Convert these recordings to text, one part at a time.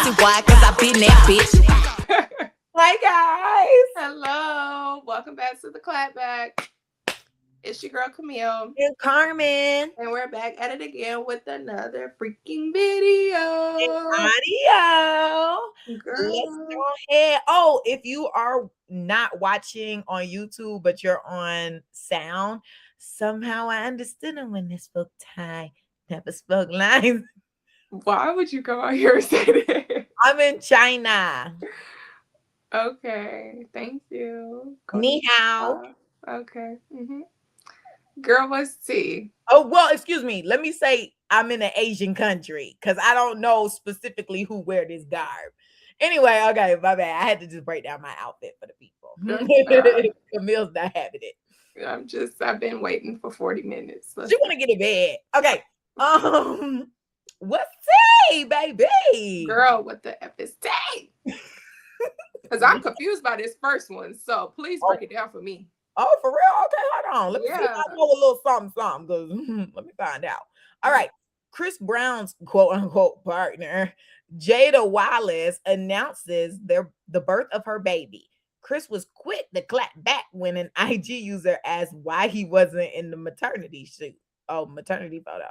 pussy. Why? Cause I been that bitch. Hi guys. Hello. Welcome back to the Clapback. It's your girl Camille. And Carmen. And we're back at it again with another freaking video. Audio. Girl. Let's go ahead. Oh, if you are not watching on YouTube, but you're on sound, somehow I understood them when they spoke Thai, never spoke lines. Why would you come out here and say that? I'm in China. Okay. Thank you. Ni hao. Okay. Mm-hmm. Girl, what's tea? Oh, well, excuse me. Let me say I'm in an Asian country because I don't know specifically who wear this garb. Anyway, okay, my bad. I had to just break down my outfit for the people. Camille's not having it. I've been waiting for 40 minutes. She want to get in bed. Okay. What's tea, baby? Girl, what the F is tea? Because I'm confused by this first one. So please break it down for me. Oh, for real? Okay, hold on. Let me see if I know a little something, because let me find out. All right. Chris Brown's quote-unquote partner, Jada Wallace, announces the birth of her baby. Chris was quick to clap back when an IG user asked why he wasn't in the maternity shoot. Oh, maternity photos.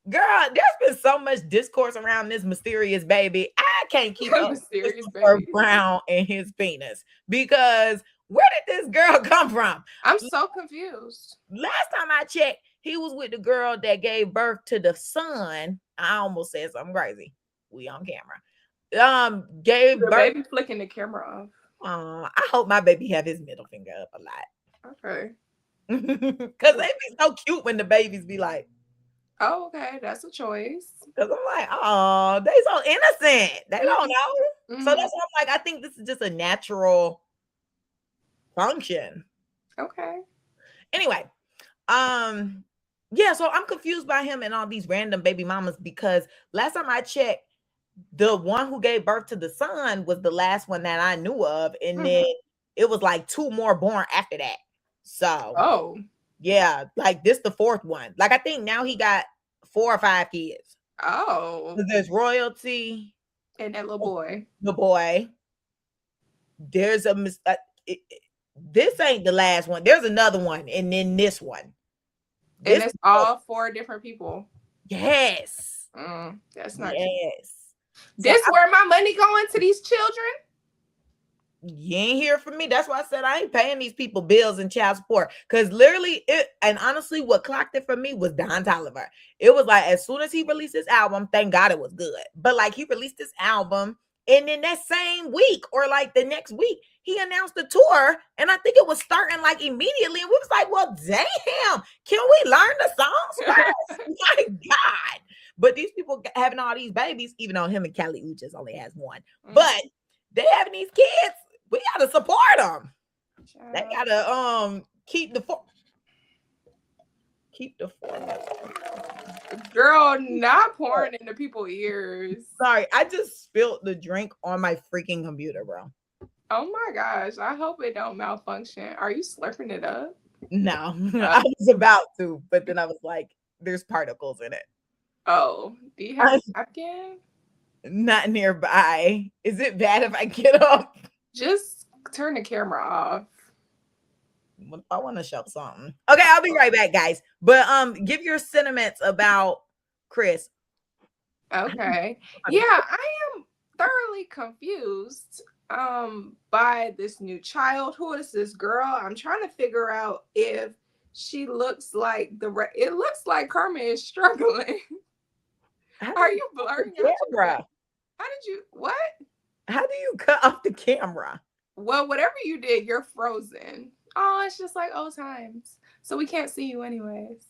Girl, there's been so much discourse around this mysterious baby. I can't keep up with Chris Brown and his penis, because where did this girl come from? I'm so confused. Last time I checked, he was with the girl that gave birth to the son. I almost said something crazy. We on camera. Gave birth. Baby flicking the camera off. I hope my baby have his middle finger up a lot. Okay. Because they be so cute when the babies be like, oh, okay, that's a choice. Because I'm like, oh, they so innocent. They don't know. So that's why I'm like, I think this is just a natural function. Okay. Anyway, yeah, so I'm confused by him and all these random baby mamas, because last time I checked, the one who gave birth to the son was the last one that I knew of, and then it was like 2 more born after that. So yeah, like this the 4th one. Like I think now he got 4 or 5 kids. Oh, there's royalty and that little boy. The boy. There's a this ain't the last one. There's another one, and then this one. And it's all 4 different people. Yes. That's not yes. This where my money going to these children? You ain't hear from me. That's why I said I ain't paying these people bills and child support. Because literally, and honestly, what clocked it for me was Don Toliver. It was like, as soon as he released his album, thank God it was good. But like, he released his album, and then that same week or like the next week, he announced the tour, and I think it was starting like immediately. And we was like, well, damn, can we learn the songs first? My God. But these people having all these babies, even though him and Kali Uchis only has 1. But they having these kids, we gotta support them. They gotta keep the girl, not pouring into people's ears. Sorry, I just spilled the drink on my freaking computer, bro. Oh my gosh, I hope it don't malfunction. Are you slurping it up? No, I was about to, but then I was like, there's particles in it. Oh, do you have a napkin? Not nearby. Is it bad if I get up? Just turn the camera off. I want to show something. Okay, I'll be right back, guys. But give your sentiments about Chris. Okay. Yeah, I am thoroughly confused by this new child. Who is this girl? I'm trying to figure out if she looks like it looks like Carmen is struggling. Are you blurring out your camera? How did you what? How do you cut off the camera? Well, whatever you did, you're frozen. Oh, it's just like old times. So we can't see you anyways.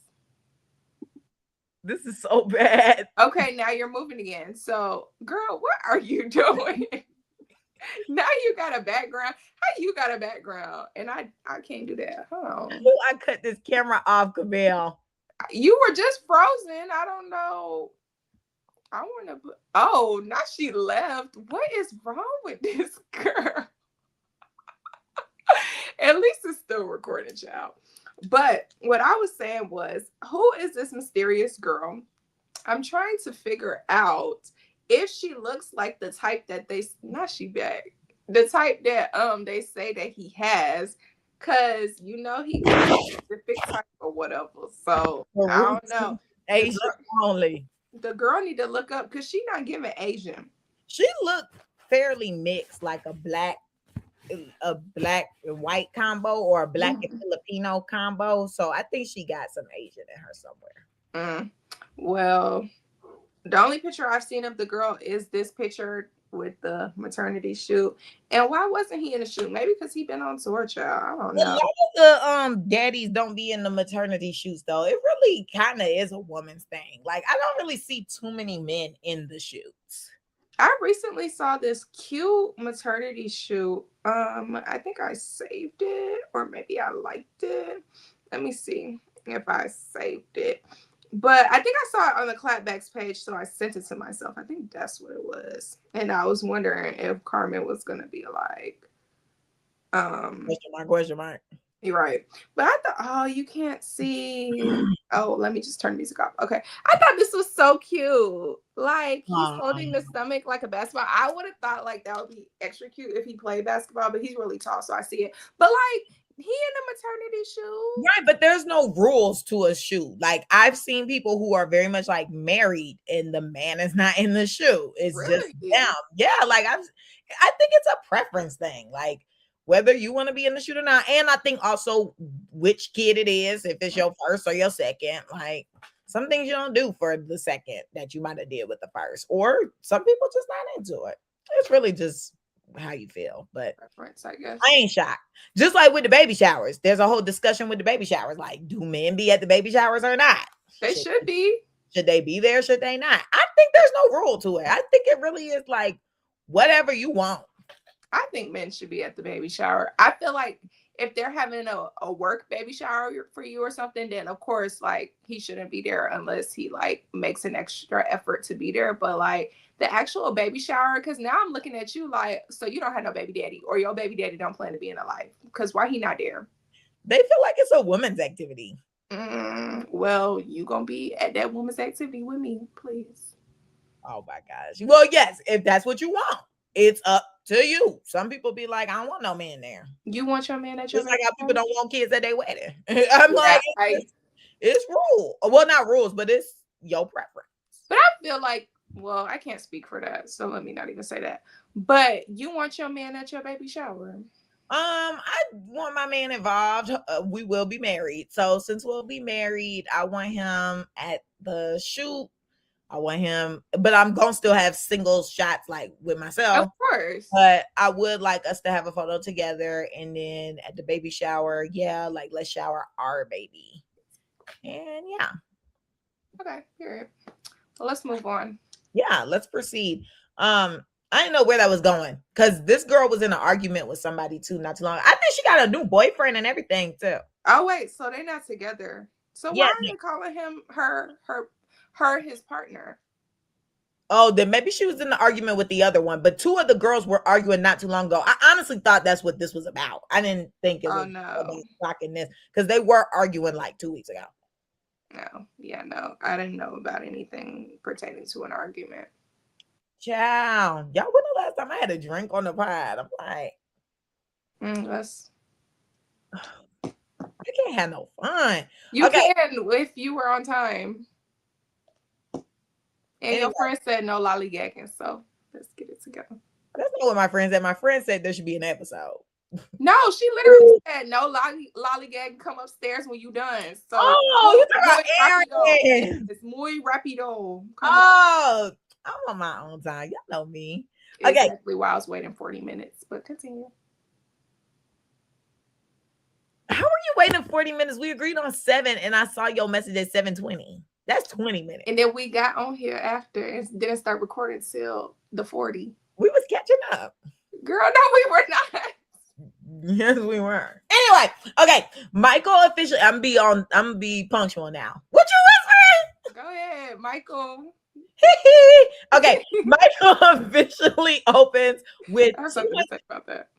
This is so bad. Okay, now you're moving again. So, girl, what are you doing? Now you got a background. How you got a background? And I can't do that. Hold on. Well, I cut this camera off, Camille. You were just frozen. I don't know. I want to put. Oh, now she left. What is wrong with this girl? At least it's still recording, child. But what I was saying was, who is this mysterious girl? I'm trying to figure out if she looks like the type that the type that they say that he has, cause he got a specific type or whatever. So I don't know. Asian only. The girl need to look up because she not giving Asian. She looked fairly mixed, like a black and white combo or a black and Filipino combo. So I think she got some Asian in her somewhere. Well, the only picture I've seen of the girl is this picture with the maternity shoot. And why wasn't he in the shoot? Maybe because he been on tour, child. I don't know. A lot of the daddies don't be in the maternity shoots though. It really kind of is a woman's thing. Like I don't really see too many men in the shoots. I recently saw this cute maternity shoot. I think I saved it, or maybe I liked it. Let me see if I saved it. But I think I saw it on the Clapback's page, so I sent it to myself. I think that's what it was. And I was wondering if Carmen was gonna be like Question mark. You're right. But I thought, oh, you can't see. Oh, let me just turn the music off. Okay. I thought this was so cute. Like he's holding the stomach like a basketball. I would have thought like that would be extra cute if he played basketball, but he's really tall, so I see it. But like he in the maternity shoe. Right, but there's no rules to a shoe. Like I've seen people who are very much like married and the man is not in the shoe. It's really? Just them. Yeah, like I think it's a preference thing. Like whether you want to be in the shoot or not. And I think also which kid it is, if it's your first or your second. Like some things you don't do for the second that you might have did with the first. Or some people just not into it. It's really just how you feel. But preference, I guess. I ain't shocked. Just like with the baby showers. There's a whole discussion with the baby showers. Like, do men be at the baby showers or not? They should be. Should they be there? Should they not? I think there's no rule to it. I think it really is like whatever you want. I think men should be at the baby shower. I feel like if they're having a work baby shower for you or something, then of course, like he shouldn't be there unless he like makes an extra effort to be there. But like the actual baby shower, because now I'm looking at you like, so you don't have no baby daddy or your baby daddy don't plan to be in a life. Because why he not there? They feel like it's a woman's activity. Well, you gonna be at that woman's activity with me, please. Oh my gosh. Well, yes, if that's what you want. It's up to you. Some people be like, I don't want no man there. You want your man at your just like how people don't want kids at their wedding. I'm like, it's rule. Well, not rules, but it's your preference. But I feel like, well, I can't speak for that, so let me not even say that. But you want your man at your baby shower? I want my man involved. We will be married. So since we'll be married, I want him at the shoot. I want him, but I'm gonna still have single shots like with myself. Of course. But I would like us to have a photo together, and then at the baby shower, yeah, like let's shower our baby. And yeah. Okay, period. Well, let's move on. Yeah, let's proceed. I didn't know where that was going because this girl was in an argument with somebody too not too long. I think she got a new boyfriend and everything too. Oh wait, so they're not together. So why are they calling him her his partner? Oh, then maybe she was in the argument with the other one, but two of the girls were arguing not too long ago. I honestly thought that's what this was about. I didn't think it was about talking this because they were arguing like 2 weeks ago. No, I didn't know about anything pertaining to an argument. Ciao. Y'all, when the last time I had a drink on the pod? I'm like, I can't have no fun. You can if you were on time. And your friend said no lollygagging, so let's get it together. That's not what my friend said. My friend said there should be an episode. No, she literally said no lollygagging. Come upstairs when you done. So you talking about Aaron? It's muy rapido. I'm on my own time. Y'all know me. Okay. Exactly why I was waiting 40 minutes, but continue. How are you waiting 40 minutes? We agreed on 7, and I saw your message at 7:20. That's 20 minutes. And then we got on here after and didn't start recording till the 40. We was catching up. Girl, no, we were not. Yes, we were. Anyway, okay. Michael officially, I'm gonna be punctual now. What you whispering? Go ahead, Michael. Okay, Michael officially opens with I have something to say about that.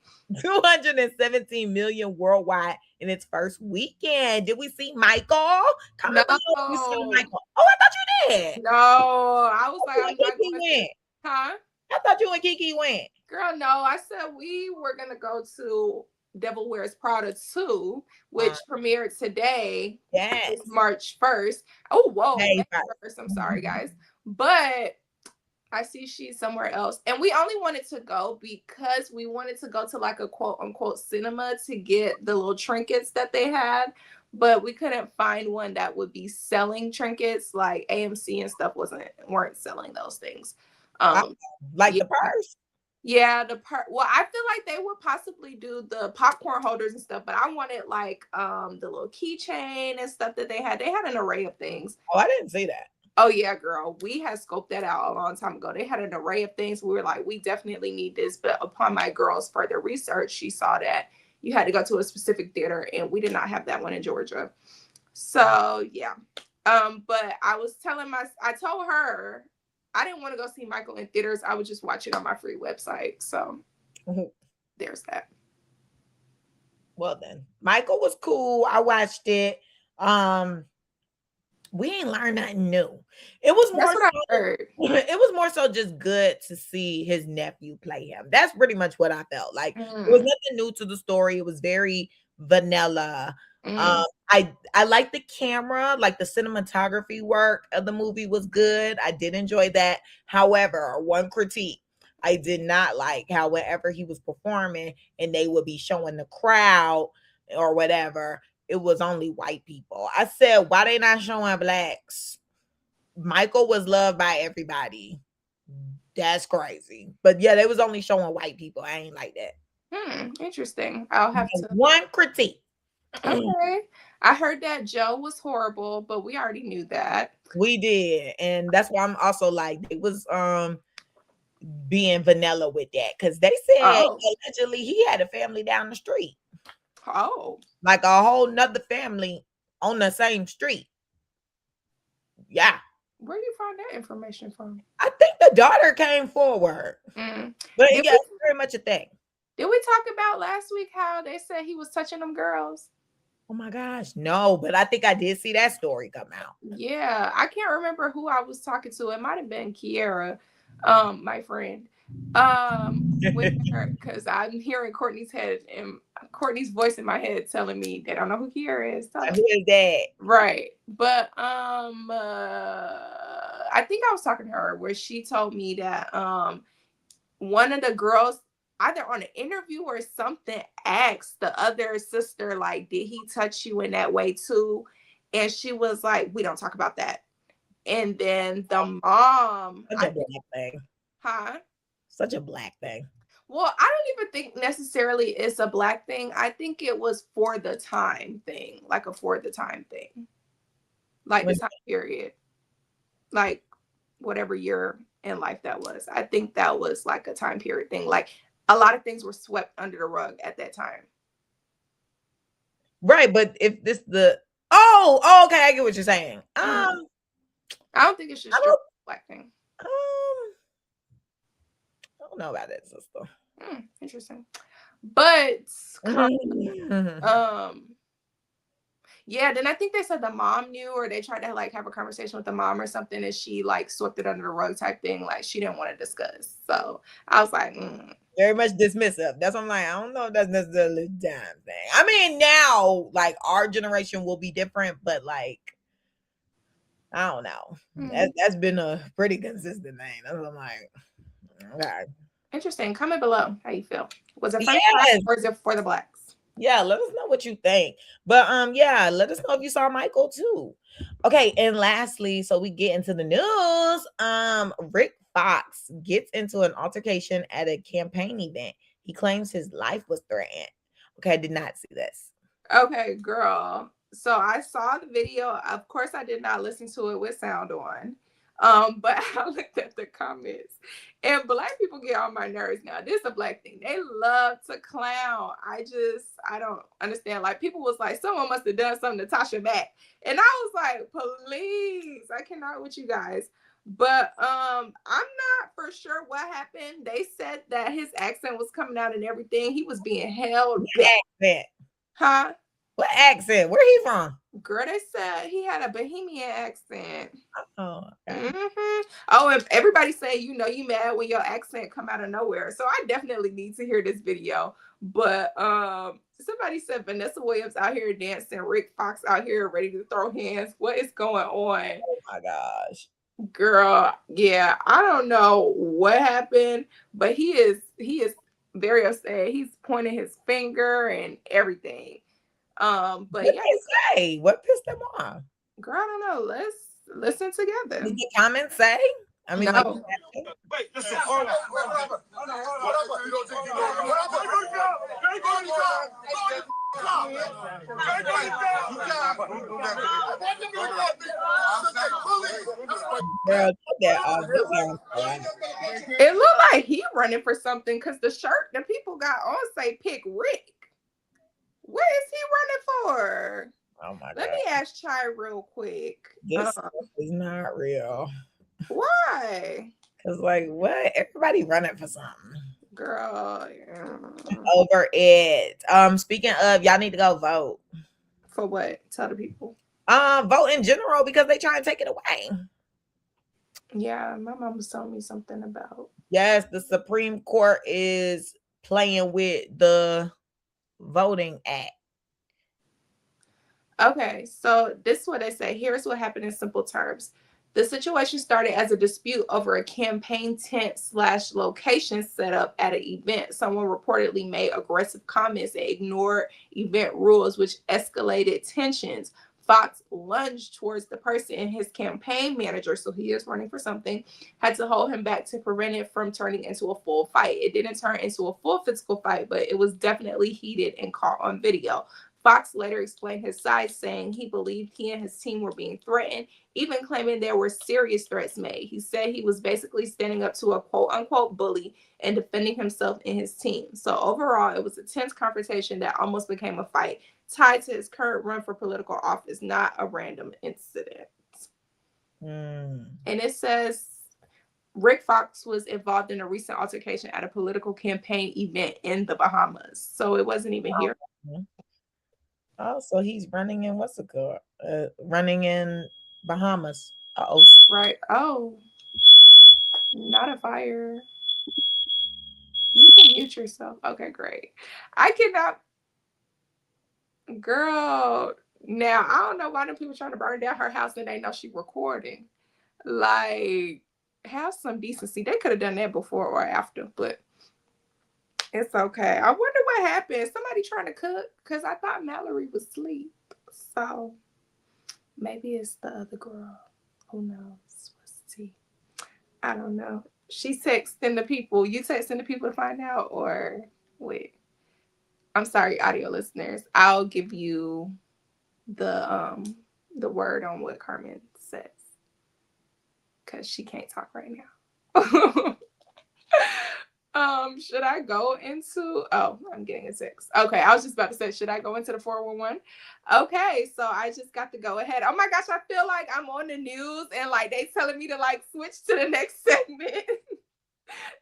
217 million worldwide in its first weekend. Did we see Michael? No. We saw Michael. Oh, I thought you did. No, I was like, I'm not going Huh? I thought you and Kiki went. Girl, no. I said we were gonna go to Devil Wears Prada 2, which premiered today. Yes. It's March 1st. Oh, whoa, Hey, May 1st. I'm sorry, guys. But I see she's somewhere else. And we only wanted to go because we wanted to go to like a quote unquote cinema to get the little trinkets that they had. But we couldn't find one that would be selling trinkets. Like AMC and stuff weren't selling those things. Like Yeah. the purse. Yeah, well, I feel like they would possibly do the popcorn holders and stuff, but I wanted like the little keychain and stuff that they had. They had an array of things. Oh, I didn't see that. Oh yeah, girl. We had scoped that out a long time ago. They had an array of things. We were like, we definitely need this. But upon my girl's further research, she saw that you had to go to a specific theater, and we did not have that one in Georgia. So yeah. But I told her I didn't want to go see Michael in theaters. I would just watch it on my free website. So there's that. Well then, Michael was cool. I watched it. We ain't learned nothing new. It was more so, it was more so just good to see his nephew play him. That's pretty much what I felt like. It was nothing new to the story. It was very vanilla. I like the camera, like the cinematography work of the movie was good. I did enjoy that. However, one critique, I did not like how whenever he was performing and they would be showing the crowd or whatever, it was only white people. I said, why they not showing blacks? Michael was loved by everybody. That's crazy. But yeah, they was only showing white people. I ain't like that. Interesting. I'll have to. One critique. Okay. I heard that Joe was horrible, but we already knew that. We did. And that's why I'm also like, it was being vanilla with that. Because they said allegedly he had a family down the street. Oh. Like a whole nother family on the same street. Yeah. Where do you find that information from? I think the daughter came forward. But yeah, it's very much a thing. Did we talk about last week how they said he was touching them girls? Oh my gosh, no, but I think I did see that story come out. Yeah, I can't remember who I was talking to. It might have been Kiera, my friend. With her, because I'm hearing Courtney's voice in my head telling me they don't know who Kiera is. Who is that? Right. But I think I was talking to her where she told me that one of the girls either on an interview or something asked the other sister, like, did he touch you in that way too? And she was like, we don't talk about that. And then the mom, such a black thing. Huh? Such a black thing. Well, I don't even think necessarily it's a black thing. I think it was for the time thing, like a for the time thing, like the time period, like whatever year in life that was. I think that was like a time period thing. Like a lot of things were swept under the rug at that time. Right, but if this okay, I get what you're saying. I don't think it's just a black thing. I don't know about that, sister. Interesting. But yeah, then I think they said the mom knew, or they tried to like have a conversation with the mom or something, and she like swept it under the rug type thing, like she didn't want to discuss. So I was like, very much dismissive. That's what I'm like, I don't know if that's necessarily the damn thing. I mean, now like our generation will be different, but like I don't know. That's been a pretty consistent thing. That's what I'm like. Okay. Interesting. Comment below how you feel. Was it funny or is it for the blacks? Yeah, let us know what you think. But yeah, let us know if you saw Michael too. Okay, and lastly, so we get into the news. Rick Fox gets into an altercation at a campaign event. He claims his life was threatened. Okay, I did not see this. Okay, girl. So I saw the video. Of course, I did not listen to it with sound on. But I looked at the comments, and black people get on my nerves now. This is a black thing. They love to clown. I don't understand. Like, people was like, someone must have done something to Tasha back. And I was like, please, I cannot with you guys. But I'm not for sure what happened. They said that his accent was coming out and everything. He was being held back. Accent? Huh? What accent? Where he from? Girl, they said he had a Bohemian accent. Oh, okay. Oh, and everybody say, you mad when your accent come out of nowhere. So I definitely need to hear this video. But somebody said Vanessa Williams out here dancing, Rick Fox out here ready to throw hands. What is going on? Oh my gosh. Girl, yeah, I don't know what happened, but he is very upset. He's pointing his finger and everything. But What yeah, they say? What pissed them off? girl, I don't know. Let's listen together. Did the comments say? I mean, like, No. Wait, listen, hold on. girl, take that off. This It looked like he running for something because the shirt the people got on say pick Rick. What is he running for? Oh my god. Let me ask Chai real quick. This is not real. Why? Cause like what? Everybody running for something. Girl, yeah. Over it. Speaking of, y'all need to go vote. For what? Tell the people. Vote in general because they try and take it away. Yeah, my mom was telling me something about. Yes, the Supreme Court is playing with the Voting Act. Okay, so this is what they say. Here's what happened in simple terms. The situation started as a dispute over a campaign tent / location set up at an event. Someone reportedly made aggressive comments and ignored event rules, which escalated tensions. Fox lunged towards the person, and his campaign manager, so he is running for something, had to hold him back to prevent it from turning into a full fight. It didn't turn into a full physical fight, but it was definitely heated and caught on video. Fox later explained his side, saying he believed he and his team were being threatened, even claiming there were serious threats made. He said he was basically standing up to a quote-unquote bully and defending himself and his team. So overall, it was a tense confrontation that almost became a fight, tied to his current run for political office, not a random incident. And it says Rick Fox was involved in a recent altercation at a political campaign event in the Bahamas. So it wasn't even here. Oh, so he's running in what's it called? Running in Bahamas. Oh, right. Oh, not a fire. You can mute yourself. Okay, great. I cannot. Girl, now I don't know why the people trying to burn down her house and they know she recording. Like, have some decency. They could have done that before or after, but it's okay. I wonder what happened. Somebody trying to cook? Because I thought Mallory was asleep. So maybe it's the other girl. Who knows? What's the tea? I don't know. She's texting the people. You texting the people to find out, or wait? I'm sorry, audio listeners. I'll give you the word on what Carmen says because she can't talk right now. Should I go into? Oh, I'm getting a text. Okay, I was just about to say, should I go into the 411? Okay, so I just got to go ahead. Oh my gosh, I feel like I'm on the news and like they telling me to like switch to the next segment.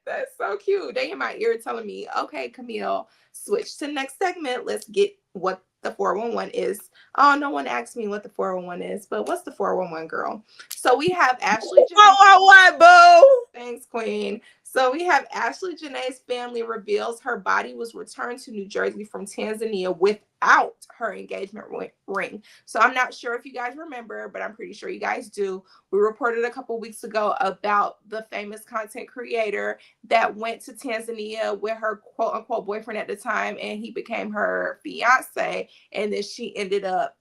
That's so cute. They in my ear telling me, okay, Camille, switch to next segment. Let's get what the 411 is. Oh, no one asked me what the 411 is, but what's the 411, girl? So we have Ashlee. What, boo? Thanks, Queen. So we have Ashlee Jenae's family reveals her body was returned to New Jersey from Tanzania without her engagement ring. So I'm not sure if you guys remember, but I'm pretty sure you guys do. We reported a couple weeks ago about the famous content creator that went to Tanzania with her quote unquote boyfriend at the time, and he became her fiance. And then she ended up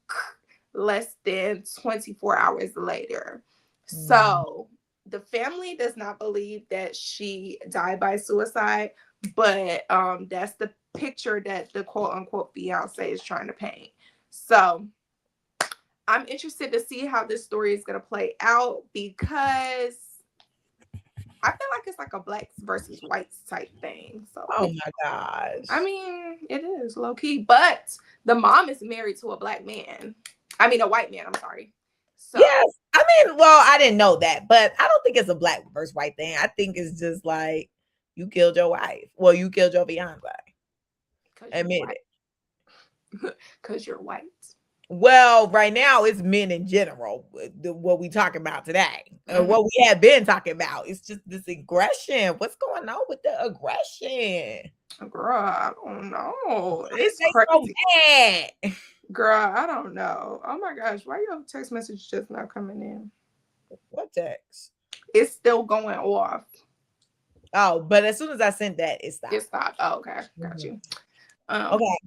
less than 24 hours later. So the family does not believe that she died by suicide, but that's the picture that the quote unquote fiance is trying to paint. So I'm interested to see how this story is going to play out because I feel like it's like a blacks versus whites type thing. So oh my gosh. I mean, it is low key, but the mom is married to a black man. I mean, a white man. I'm sorry. So, yes. I mean, well, I didn't know that, but I don't think it's a black versus white thing. I think it's just like you killed your wife. Well, you killed your fiance. Admit it. Because you're white. Well, right now it's men in general. What we talking about today, what we have been talking about, it's just this aggression. What's going on with the aggression? Girl, I don't know. It's They so crazy. bad. Girl, I don't know. Oh my gosh, why your text message just not coming in? What text? It's still going off. Oh, but as soon as I sent that, it stopped. It stopped. Oh, okay, got you. Okay.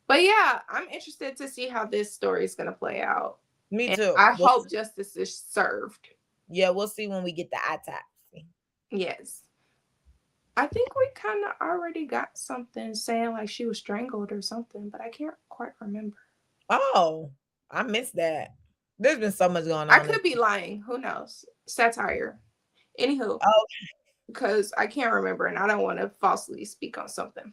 But yeah, I'm interested to see how this story is gonna play out. Me And too. I hope justice is served. Yeah, we'll see when we get the autopsy. Yes. I think we kind of already got something saying like she was strangled or something, but I can't quite remember. Oh, I missed that. There's been so much going on. I could be lying. Who knows? Satire. Anywho. Oh. Because I can't remember and I don't want to falsely speak on something.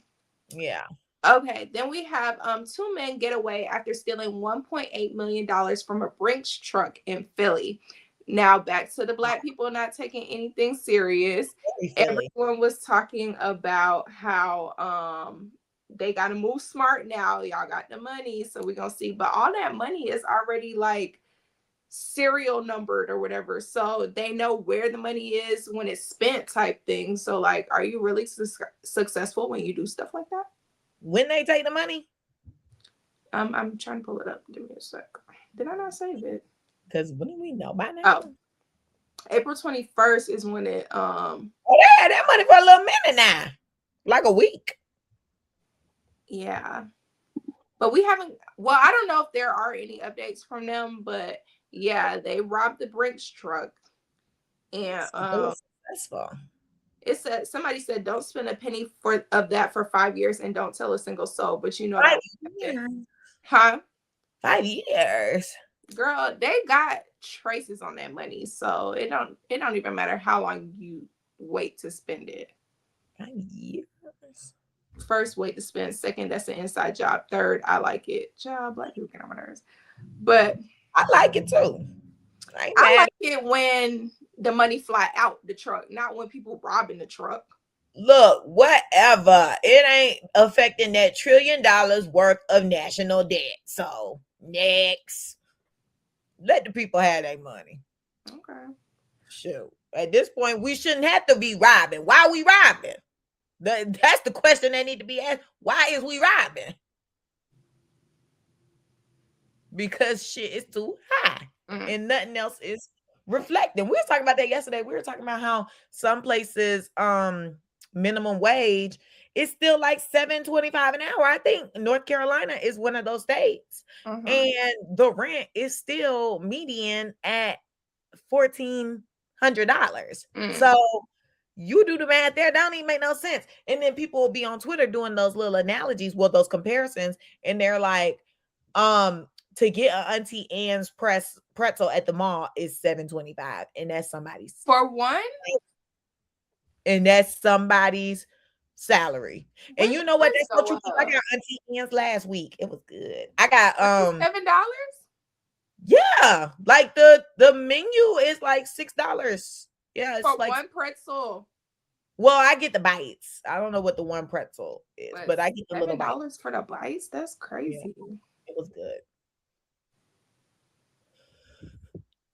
Yeah. Okay, then we have 2 men get away after stealing $1.8 million from a Brinks truck in Philly. Now back to the Black people not taking anything serious. Everyone was talking about how they got to move smart now. Y'all got the money, so we're going to see. But all that money is already like serial numbered or whatever. So they know where the money is when it's spent type thing. So like, are you really successful when you do stuff like that? When they take the money? I'm trying to pull it up. Give me a sec. Did I not save it? Because wouldn't we know by now? Oh, April 21st is when it Oh, they had that money for a little minute now. Like a week. Yeah. But we haven't, well, I don't know if there are any updates from them, but yeah, they robbed the Brinks truck. And It was successful. It said, somebody said, don't spend a penny of that for 5 years and don't tell a single soul. But you know, 5 years. Huh? 5 years. Girl, they got traces on that money. So it don't even matter how long you wait to spend it. 5 years. First, wait to spend. Second, that's an inside job. Third, I like it. Job, Black people get on my nerves. But I like it too. I like it when the money fly out the truck, not when people robbing the truck. Look, whatever. It ain't affecting that $1 trillion worth of national debt. So next, let the people have their money. Okay. Shoot. At this point, we shouldn't have to be robbing. Why are we robbing? That's the question that need to be asked. Why is we robbing? Because shit is too high. And nothing else is reflecting. We were talking about that yesterday. We were talking about how some places minimum wage is still like $7.25 an hour. I think North Carolina is one of those states. And the rent is still median at $1,400. So you do the math there, that don't even make no sense. And then people will be on Twitter doing those little analogies, well, those comparisons, and they're like, to get an Auntie Anne's pretzel at the mall is $7.25, and that's somebody's for one, and that's somebody's salary. And you know what? That's what you keep. I got Auntie Anne's last week. It was good. I got $7. Yeah, like the menu is like $6. Yeah, it's for like one pretzel. Well, I get the bites. I don't know what the one pretzel is, but I get the little bites. $7 for the bites? That's crazy. Yeah, it was good.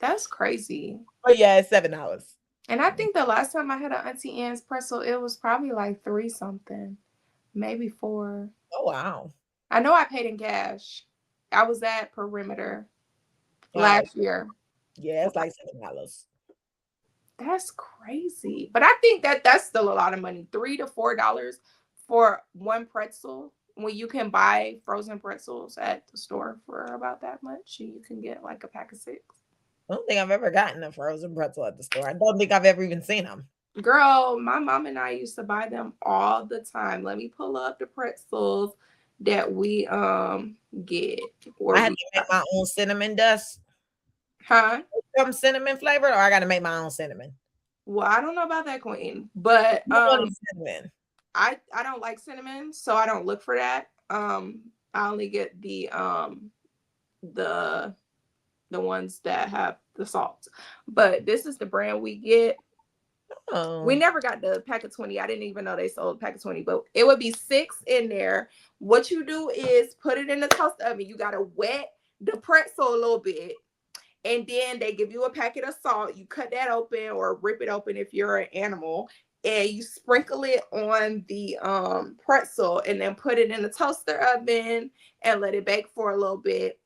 That's crazy. But yeah, it's $7. And I think the last time I had an Auntie Anne's pretzel, it was probably like 3 something, maybe 4. Oh wow! I know I paid in cash. I was at Perimeter last year. Yeah, it's like $7. That's crazy. But I think that's still a lot of money. $3 to $4 for one pretzel when you can buy frozen pretzels at the store for about that much. And you can get like a pack of 6. I don't think I've ever gotten a frozen pretzel at the store. I don't think I've ever even seen them. Girl, my mom and I used to buy them all the time. Let me pull up the pretzels that we get. I have to make my own cinnamon dust. Huh? Some cinnamon flavored, or I got to make my own cinnamon. Well, I don't know about that, Queen, but cinnamon. I don't like cinnamon, so I don't look for that. I only get the ones that have the salt. But this is the brand we get. Oh. We never got the pack of 20. I didn't even know they sold a pack of 20, but it would be 6 in there. What you do is put it in the toaster oven. You got to wet the pretzel a little bit. And then they give you a packet of salt. You cut that open or rip it open if you're an animal. And you sprinkle it on the pretzel and then put it in the toaster oven and let it bake for a little bit.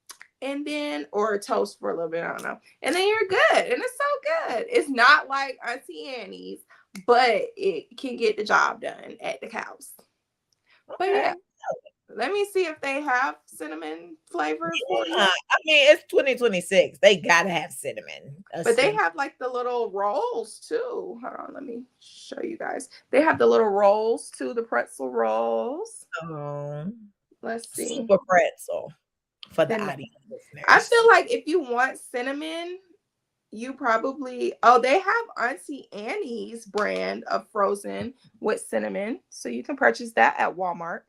And then, or toast for a little bit, I don't know. And then you're good. And it's so good. It's not like Auntie Annie's, but it can get the job done at the house. Okay. But yeah, let me see if they have cinnamon flavors for you. I mean, it's 2026. They gotta have cinnamon. But they have like the little rolls too. Hold on, let me show you guys. They have the little rolls too, the pretzel rolls. Let's see. Super pretzel for the audience listeners. I feel like if you want cinnamon, you probably they have Auntie Annie's brand of frozen with cinnamon, so you can purchase that at Walmart.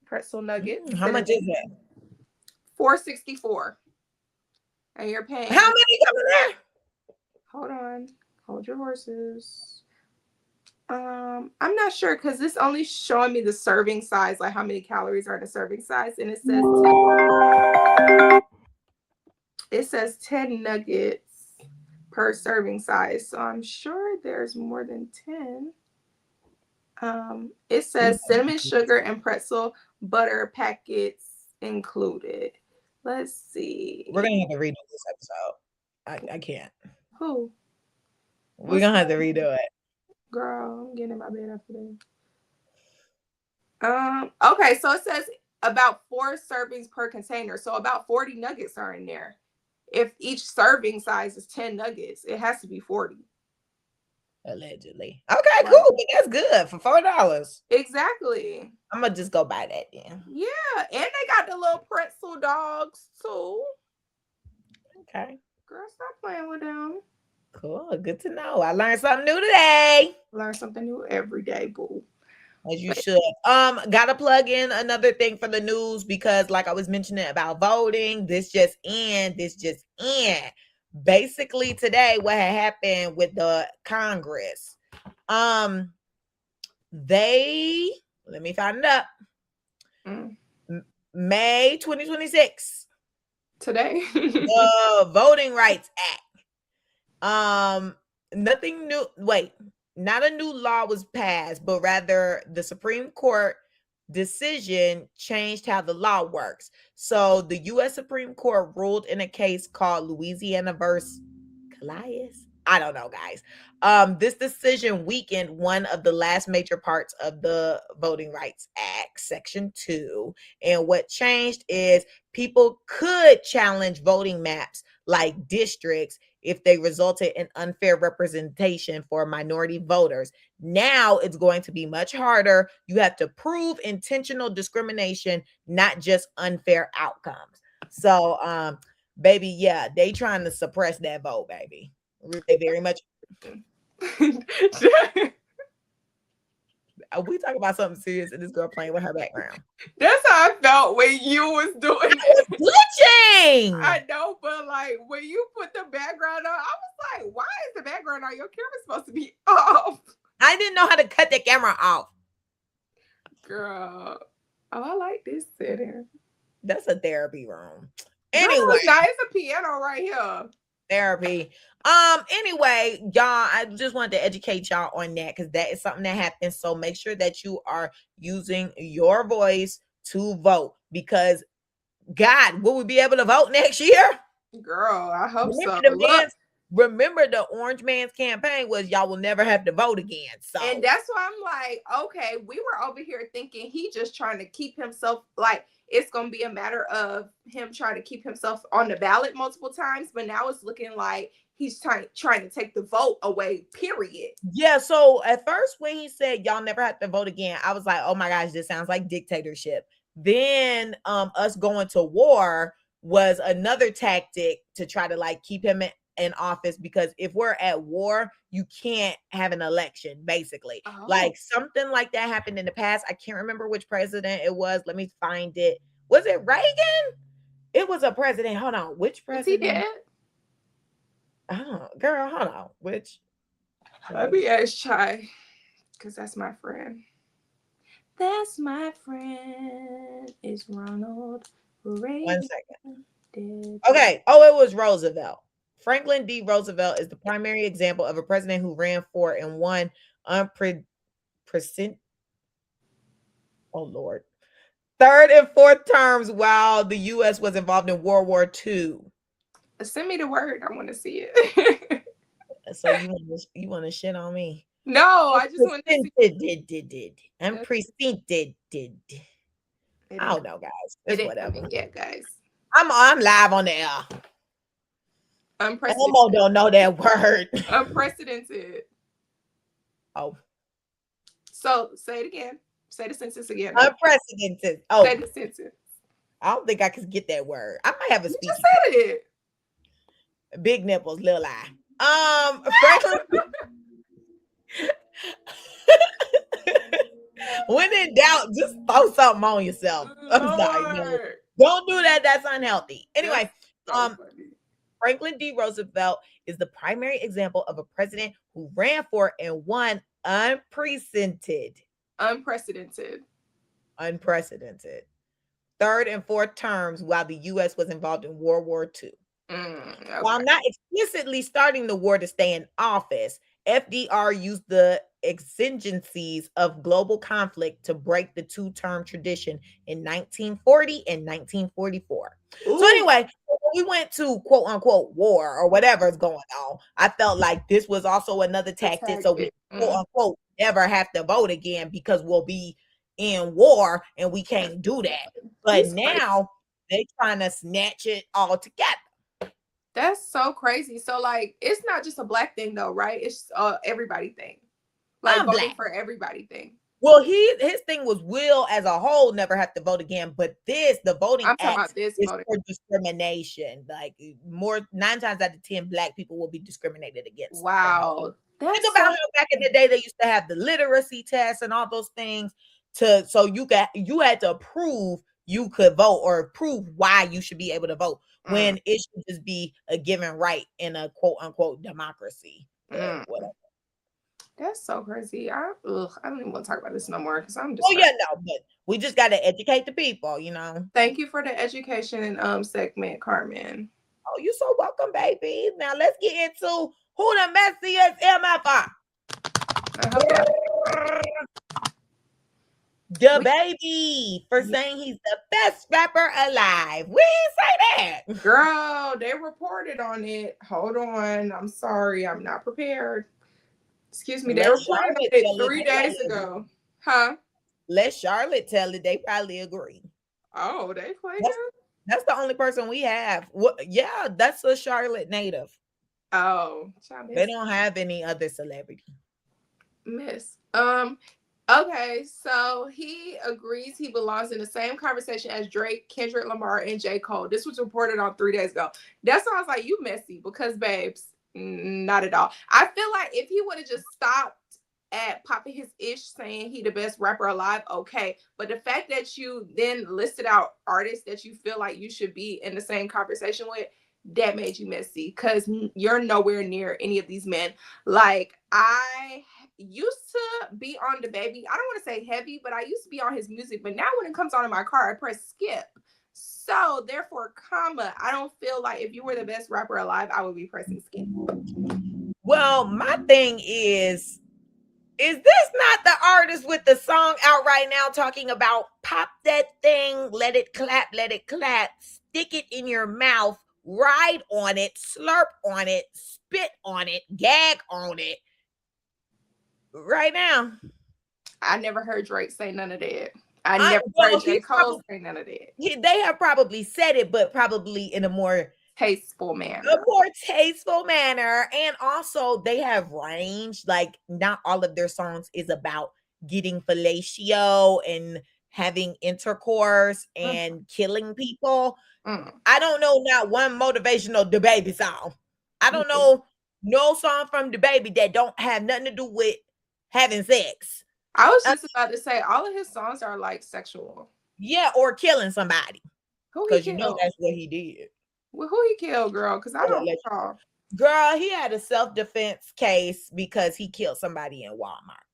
Pretzel nuggets. How much is it? $4.64. And you're paying. How many come in there? Hold on. Hold your horses. I'm not sure because this only showing me the serving size, like how many calories are in a serving size, and it says 10 nuggets per serving size. So I'm sure there's more than 10. It says cinnamon, sugar, and pretzel butter packets included. Let's see. We're gonna have to redo this episode. I can't. Who? We're gonna have to redo it. Girl, I'm getting in my bed after that. Okay, so it says about 4 servings per container. So about 40 nuggets are in there. If each serving size is 10 nuggets, it has to be 40. Allegedly. Okay, cool. But that's good for $4. Exactly. I'm gonna just go buy that then. Yeah, and they got the little pretzel dogs too. Okay. Girl, stop playing with them. Cool. Good to know. I learned something new today. Learn something new every day, boo. As you should. Gotta plug in another thing for the news because, like I was mentioning about voting, this just in. Basically, today, what had happened with the Congress? They let me find it up. May 2026. Today. The Voting Rights Act. Nothing new. Wait. Not a new law was passed, but rather the Supreme Court decision changed how the law works. So the U.S. Supreme Court ruled in a case called Louisiana versus Calais. I don't know, guys. This decision weakened one of the last major parts of the Voting Rights Act, Section 2. And what changed is people could challenge voting maps like districts if they resulted in unfair representation for minority voters. Now it's going to be much harder. You have to prove intentional discrimination, not just unfair outcomes. So, baby, yeah, they trying to suppress that vote, baby. They very much. We talk about something serious and this girl playing with her background. That's how I felt when you was doing it. Glitching. I know, but like when you put the background on, I was like, why is the background on? Your camera's supposed to be off. I didn't know how to cut the camera off. Girl. Oh, I like this setting. That's a therapy room. Anyway. No, it's a piano right here. Therapy. Anyway, y'all, I just wanted to educate y'all on that because that is something that happens. So make sure that you are using your voice to vote because God, will we be able to vote next year? Girl, I hope Remember the Orange Man's campaign was y'all will never have to vote again. So and that's why I'm like, okay, we were over here thinking he just trying to keep himself like it's gonna be a matter of him trying to keep himself on the ballot multiple times, but now it's looking like he's trying to take the vote away, period. Yeah, so at first when he said y'all never have to vote again, I was like, oh my gosh, this sounds like dictatorship. Then us going to war was another tactic to try to like keep him in office because if we're at war, you can't have an election, basically. Oh. Like something like that happened in the past. I can't remember which president it was. Let me find it. Was it Reagan? It was a president. Hold on. Which president? Is he dead? Oh, girl, hold on. Which? Let me ask Chai, because that's my friend. That's my friend. Is Ronald Reagan 1 second. dead? Okay. Oh, it was Roosevelt. Franklin D. Roosevelt is the primary example of a president who ran for and won oh Lord, third and fourth terms while the U.S. was involved in World War II. Send me the word. I want to see it. So you want to shit on me? No, I just want to see. Unprecedented. I don't know, guys. It's whatever. Yeah, guys. I'm live on the air. Unprecedented. Elmo don't know that word. Unprecedented. Oh. So say it again. Say the sentence again. Unprecedented. Oh. Say the sentence. I don't think I can get that word. I might have a speech. You just said it. Big nipples, little eye. Franklin. When in doubt, just throw something on yourself. I'm sorry. No. Don't do that. That's unhealthy. Anyway, Franklin D. Roosevelt is the primary example of a president who ran for and won unprecedented. Third and fourth terms while the U.S. was involved in World War II. Okay. While not explicitly starting the war to stay in office, FDR used the exigencies of global conflict to break the two-term tradition in 1940 and 1944. Ooh. So anyway, when we went to quote unquote war or whatever is going on, I felt like this was also another tactic. So we quote unquote never have to vote again because we'll be in war and we can't do that. But now they're trying to snatch it all together. That's so crazy. So like, it's not just a black thing though, right? It's everybody thing. Like voting black for everybody thing. Well, his thing was will as a whole never have to vote again, but the voting act is for discrimination. Like 9 times out of 10, black people will be discriminated against. Wow. Think about how back in the day they used to have the literacy tests and all those things so you had to prove you could vote or prove why you should be able to vote when it should just be a given right in a quote unquote democracy. Whatever. That's so crazy. I don't even want to talk about this no more because I'm just. Oh yeah, no, but we just got to educate the people, you know. Thank you for the education segment, Carmen. Oh, you're so welcome, baby. Now let's get into who the messiest MFR. The baby for saying he's the best rapper alive. We didn't say that. Girl, they reported on it. Hold on. I'm sorry. I'm not prepared. Excuse me. They reported it 3 days ago. Huh? Let Charlotte tell it. They probably agree. Oh, they played that's the only person we have. Yeah, that's a Charlotte native. Oh. They don't have any other celebrity. Miss. Okay, so he agrees he belongs in the same conversation as Drake, Kendrick Lamar, and J. Cole. This was reported on 3 days ago. That sounds like you messy because, babes, not at all. I feel like if he would have just stopped at popping his ish saying he the best rapper alive, okay. But the fact that you then listed out artists that you feel like you should be in the same conversation with, that made you messy because you're nowhere near any of these men. Like, I used to be on the baby. I don't want to say heavy, but I used to be on his music. But now when it comes on in my car, I press skip. So therefore, I don't feel like if you were the best rapper alive, I would be pressing skip. Well, my thing is this not the artist with the song out right now talking about pop that thing, let it clap, stick it in your mouth, ride on it, slurp on it, spit on it, gag on it? Right now. I never heard Drake say none of that. I never heard J. Cole say none of that. They have probably said it, but probably in a more tasteful manner. And also they have range. Like not all of their songs is about getting fellatio and having intercourse and killing people. I don't know not one motivational DaBaby song. I don't know no song from DaBaby that don't have nothing to do with having sex. I was just about to say all of his songs are like sexual. Yeah, or killing somebody. Because you know that's what he did. Well, who he killed, girl? Because I don't recall. Girl, he had a self-defense case because he killed somebody in Walmart.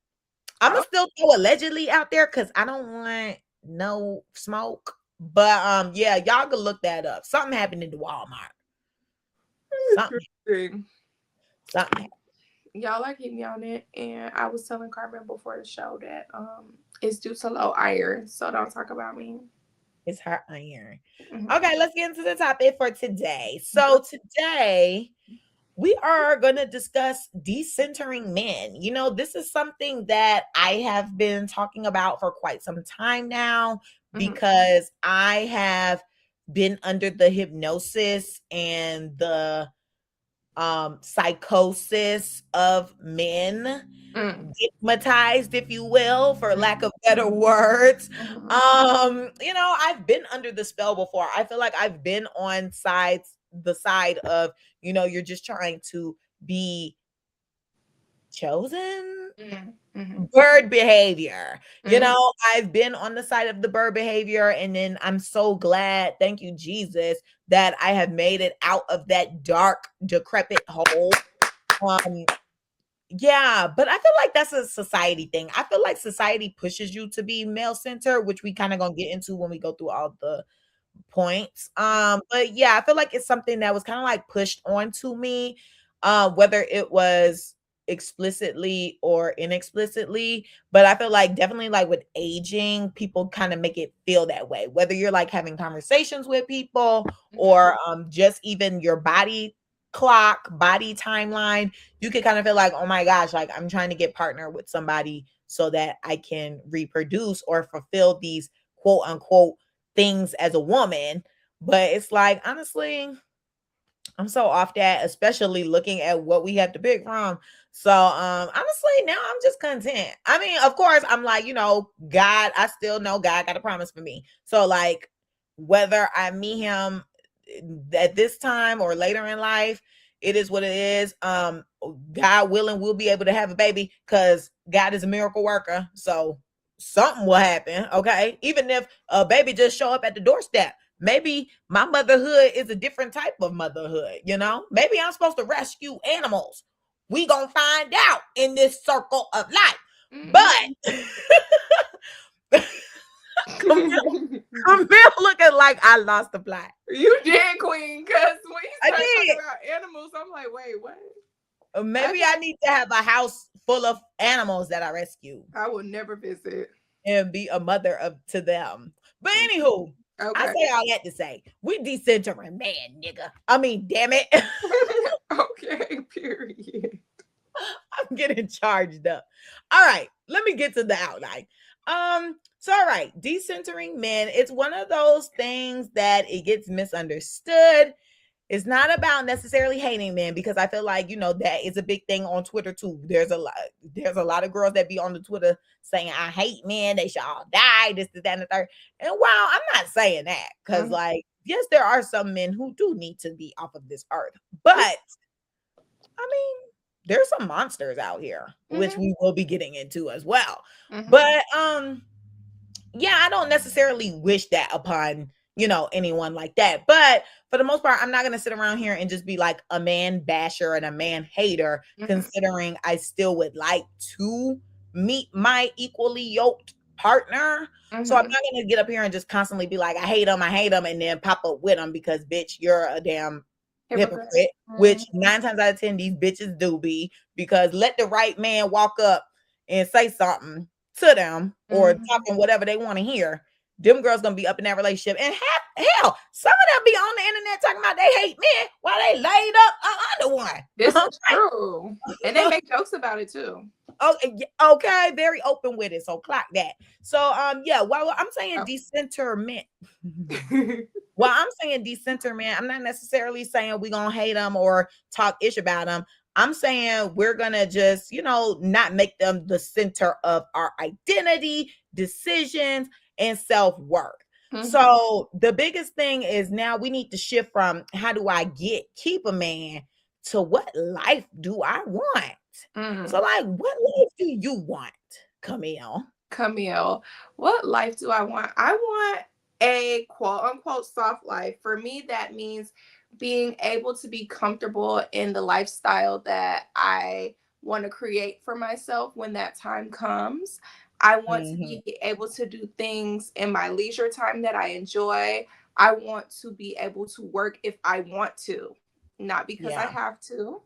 I'm gonna Oh, still throw allegedly out there because I don't want no smoke. But yeah, y'all can look that up. Something happened in the Walmart. Something, interesting. something. Y'all are keeping me on it, and I was telling Carmen before the show that it's due to low iron, so don't talk about me. It's her iron. Mhm. Okay, let's get into the topic for today. So today we are going to discuss decentering men. You know, this is something that I have been talking about for quite some time now Mhm. because I have been under the hypnosis and the psychosis of men, Mm. stigmatized, if you will, for lack of better words. Mhm. You know, I've been under the spell before. I feel like I've been on the side of, you know, you're just trying to be chosen. Mhm. Mhm. Bird behavior. You Mhm. know, I've been on the side of the bird behavior, and then I'm so glad, thank you, Jesus, that I have made it out of that dark, decrepit hole. Um, yeah, but I feel like that's a society thing. I feel like society pushes you to be male centered, which we kind of gonna get into when we go through all the points. But yeah, I feel like it's something that was kind of like pushed onto me, whether it was explicitly or inexplicitly. But I feel like definitely like with aging, people kind of make it feel that way. Whether you're like having conversations with people or just even your body clock, body timeline, you can kind of feel like, oh my gosh, like I'm trying to get partnered with somebody so that I can reproduce or fulfill these quote unquote things as a woman. But it's like, honestly, I'm so off that, especially looking at what we have to pick from. So honestly, now I'm just content. I mean, of course, I'm like, you know, God, I still know God got a promise for me. So like whether I meet him at this time or later in life, it is what it is. God willing, we'll be able to have a baby because God is a miracle worker. So something will happen. Okay. Even if a baby just show up at the doorstep, maybe my motherhood is a different type of motherhood, you know? Maybe I'm supposed to rescue animals. We gonna find out in this circle of life. But Camille, Camille looking like I lost the plot. You did, Queen, because when you I started talking did. about animals, I'm like, wait, what? Maybe I need to have a house full of animals that I rescue I will never visit. and be a mother of to them. But anywho, I Okay. say all that to say we decentering man, nigga. I mean, damn it. Okay, period. I'm getting charged up. All right, let me get to the outline. So all right, decentering men, it's one of those things that it gets misunderstood. It's not about necessarily hating men because I feel like, you know, that is a big thing on Twitter too. There's a lot of girls that be on the Twitter saying I hate men, they should all die, this, that, and the third. And while I'm not saying that, because like, yes, there are some men who do need to be off of this earth, but I mean, there's some monsters out here, which we will be getting into as well. But yeah, I don't necessarily wish that upon, you know, anyone like that. But for the most part, I'm not going to sit around here and just be like a man basher and a man hater, considering I still would like to meet my equally yoked partner. So I'm not going to get up here and just constantly be like, I hate him, and then pop up with him because, bitch, you're a damn hypocrite, which 9 times out of 10, these bitches do be, because let the right man walk up and say something to them or talking whatever they want to hear. Them girls gonna be up in that relationship, and hell, some of them be on the internet talking about they hate men while they laid up under one. This is true, and they make jokes about it too. Okay, very open with it. So clock that. So yeah, while I'm saying decenterment, while I'm saying decenterment, I'm not necessarily saying we're gonna hate them or talk ish about them. I'm saying we're gonna just, you know, not make them the center of our identity, decisions, and self-worth. So the biggest thing is now we need to shift from how do I keep a man to what life do I want? So like what life do you want, Camille? Camille, what life do I want? I want a quote unquote soft life. For me, that means being able to be comfortable in the lifestyle that I want to create for myself when that time comes. I want to Mhm. be able to do things in my leisure time that I enjoy. I want to be able to work if I want to, not because I Yeah. have to.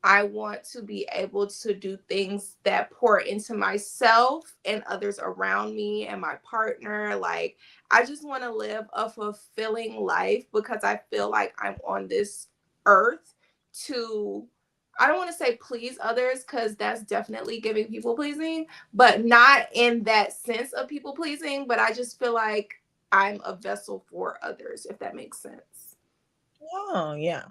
I want to be able to do things that pour into myself and others around me and my partner. Like, I just want to live a fulfilling life because I feel like I'm on this earth to, I don't want to say please others because that's definitely giving people pleasing, but not in that sense of people pleasing. But I just feel like I'm a vessel for others, if that makes sense. Oh, yeah.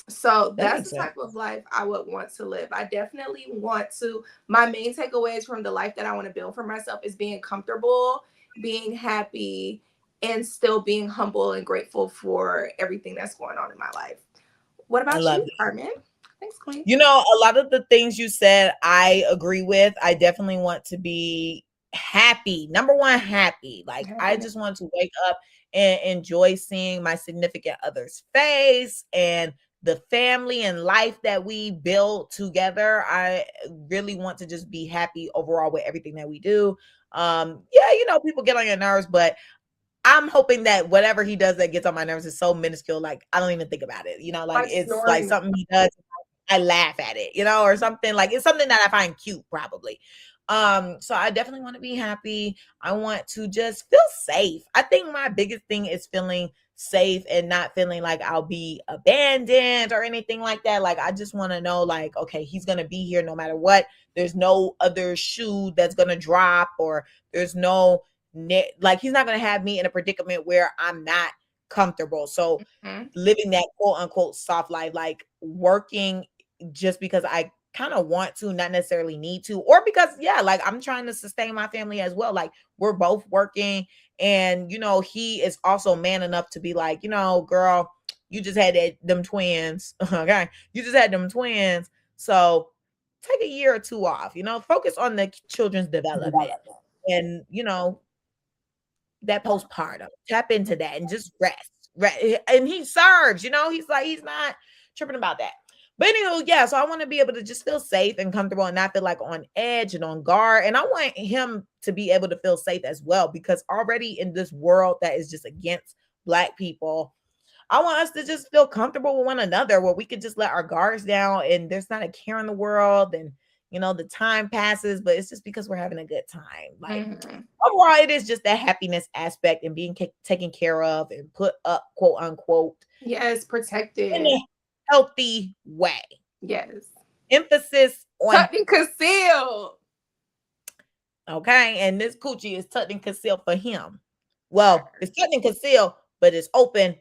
So That that's makes the sense. type of life I would want to live. I definitely want to, my main takeaways from the life that I want to build for myself is being comfortable, being happy, and still being humble and grateful for everything that's going on in my life. What I about love you, it. Carmen? Thanks, Queen. You know, a lot of the things you said, I agree with. I definitely want to be happy. Number one, happy. Like, I Happiness. just want to wake up and enjoy seeing my significant other's face and the family and life that we build together. I really want to just be happy overall with everything that we do. Yeah, you know, people get on your nerves, but I'm hoping that whatever he does that gets on my nerves is so minuscule, like I don't even think about it. You know, like Like it's like snoring. something he does, I laugh at it, you know, or something like it's something that I find cute, probably. So I definitely want to be happy. I want to just feel safe. I think my biggest thing is feeling safe and not feeling like I'll be abandoned or anything like that. Like I just want to know, like, okay, he's gonna be here no matter what. There's no other shoe that's gonna drop, or there's no like he's not going to have me in a predicament where I'm not comfortable. So Mhm. living that quote unquote soft life, like working just because I kind of want to, not necessarily need to, or because yeah, like I'm trying to sustain my family as well. Like we're both working, and you know, he is also man enough to be like, you know, girl, you just had them twins. Okay. You just had them twins. So take a year or two off, you know, focus on the children's development. And you know, that postpartum. Tap into that and just rest. And he serves, you know, he's like, he's not tripping about that. But anyway, yeah, so I want to be able to just feel safe and comfortable and not feel like on edge and on guard. And I want him to be able to feel safe as well, because already in this world that is just against Black people, I want us to just feel comfortable with one another where we could just let our guards down and there's not a care in the world. And, you know, the time passes, but it's just because we're having a good time. Like, Mhm. overall, it is just that happiness aspect and being taken care of and put up, quote unquote, Yes, in protected. a healthy way. Yes. Emphasis on, Tucked and concealed. okay, and this coochie is tucked and concealed for him. Well, it's tucked and concealed, but it's open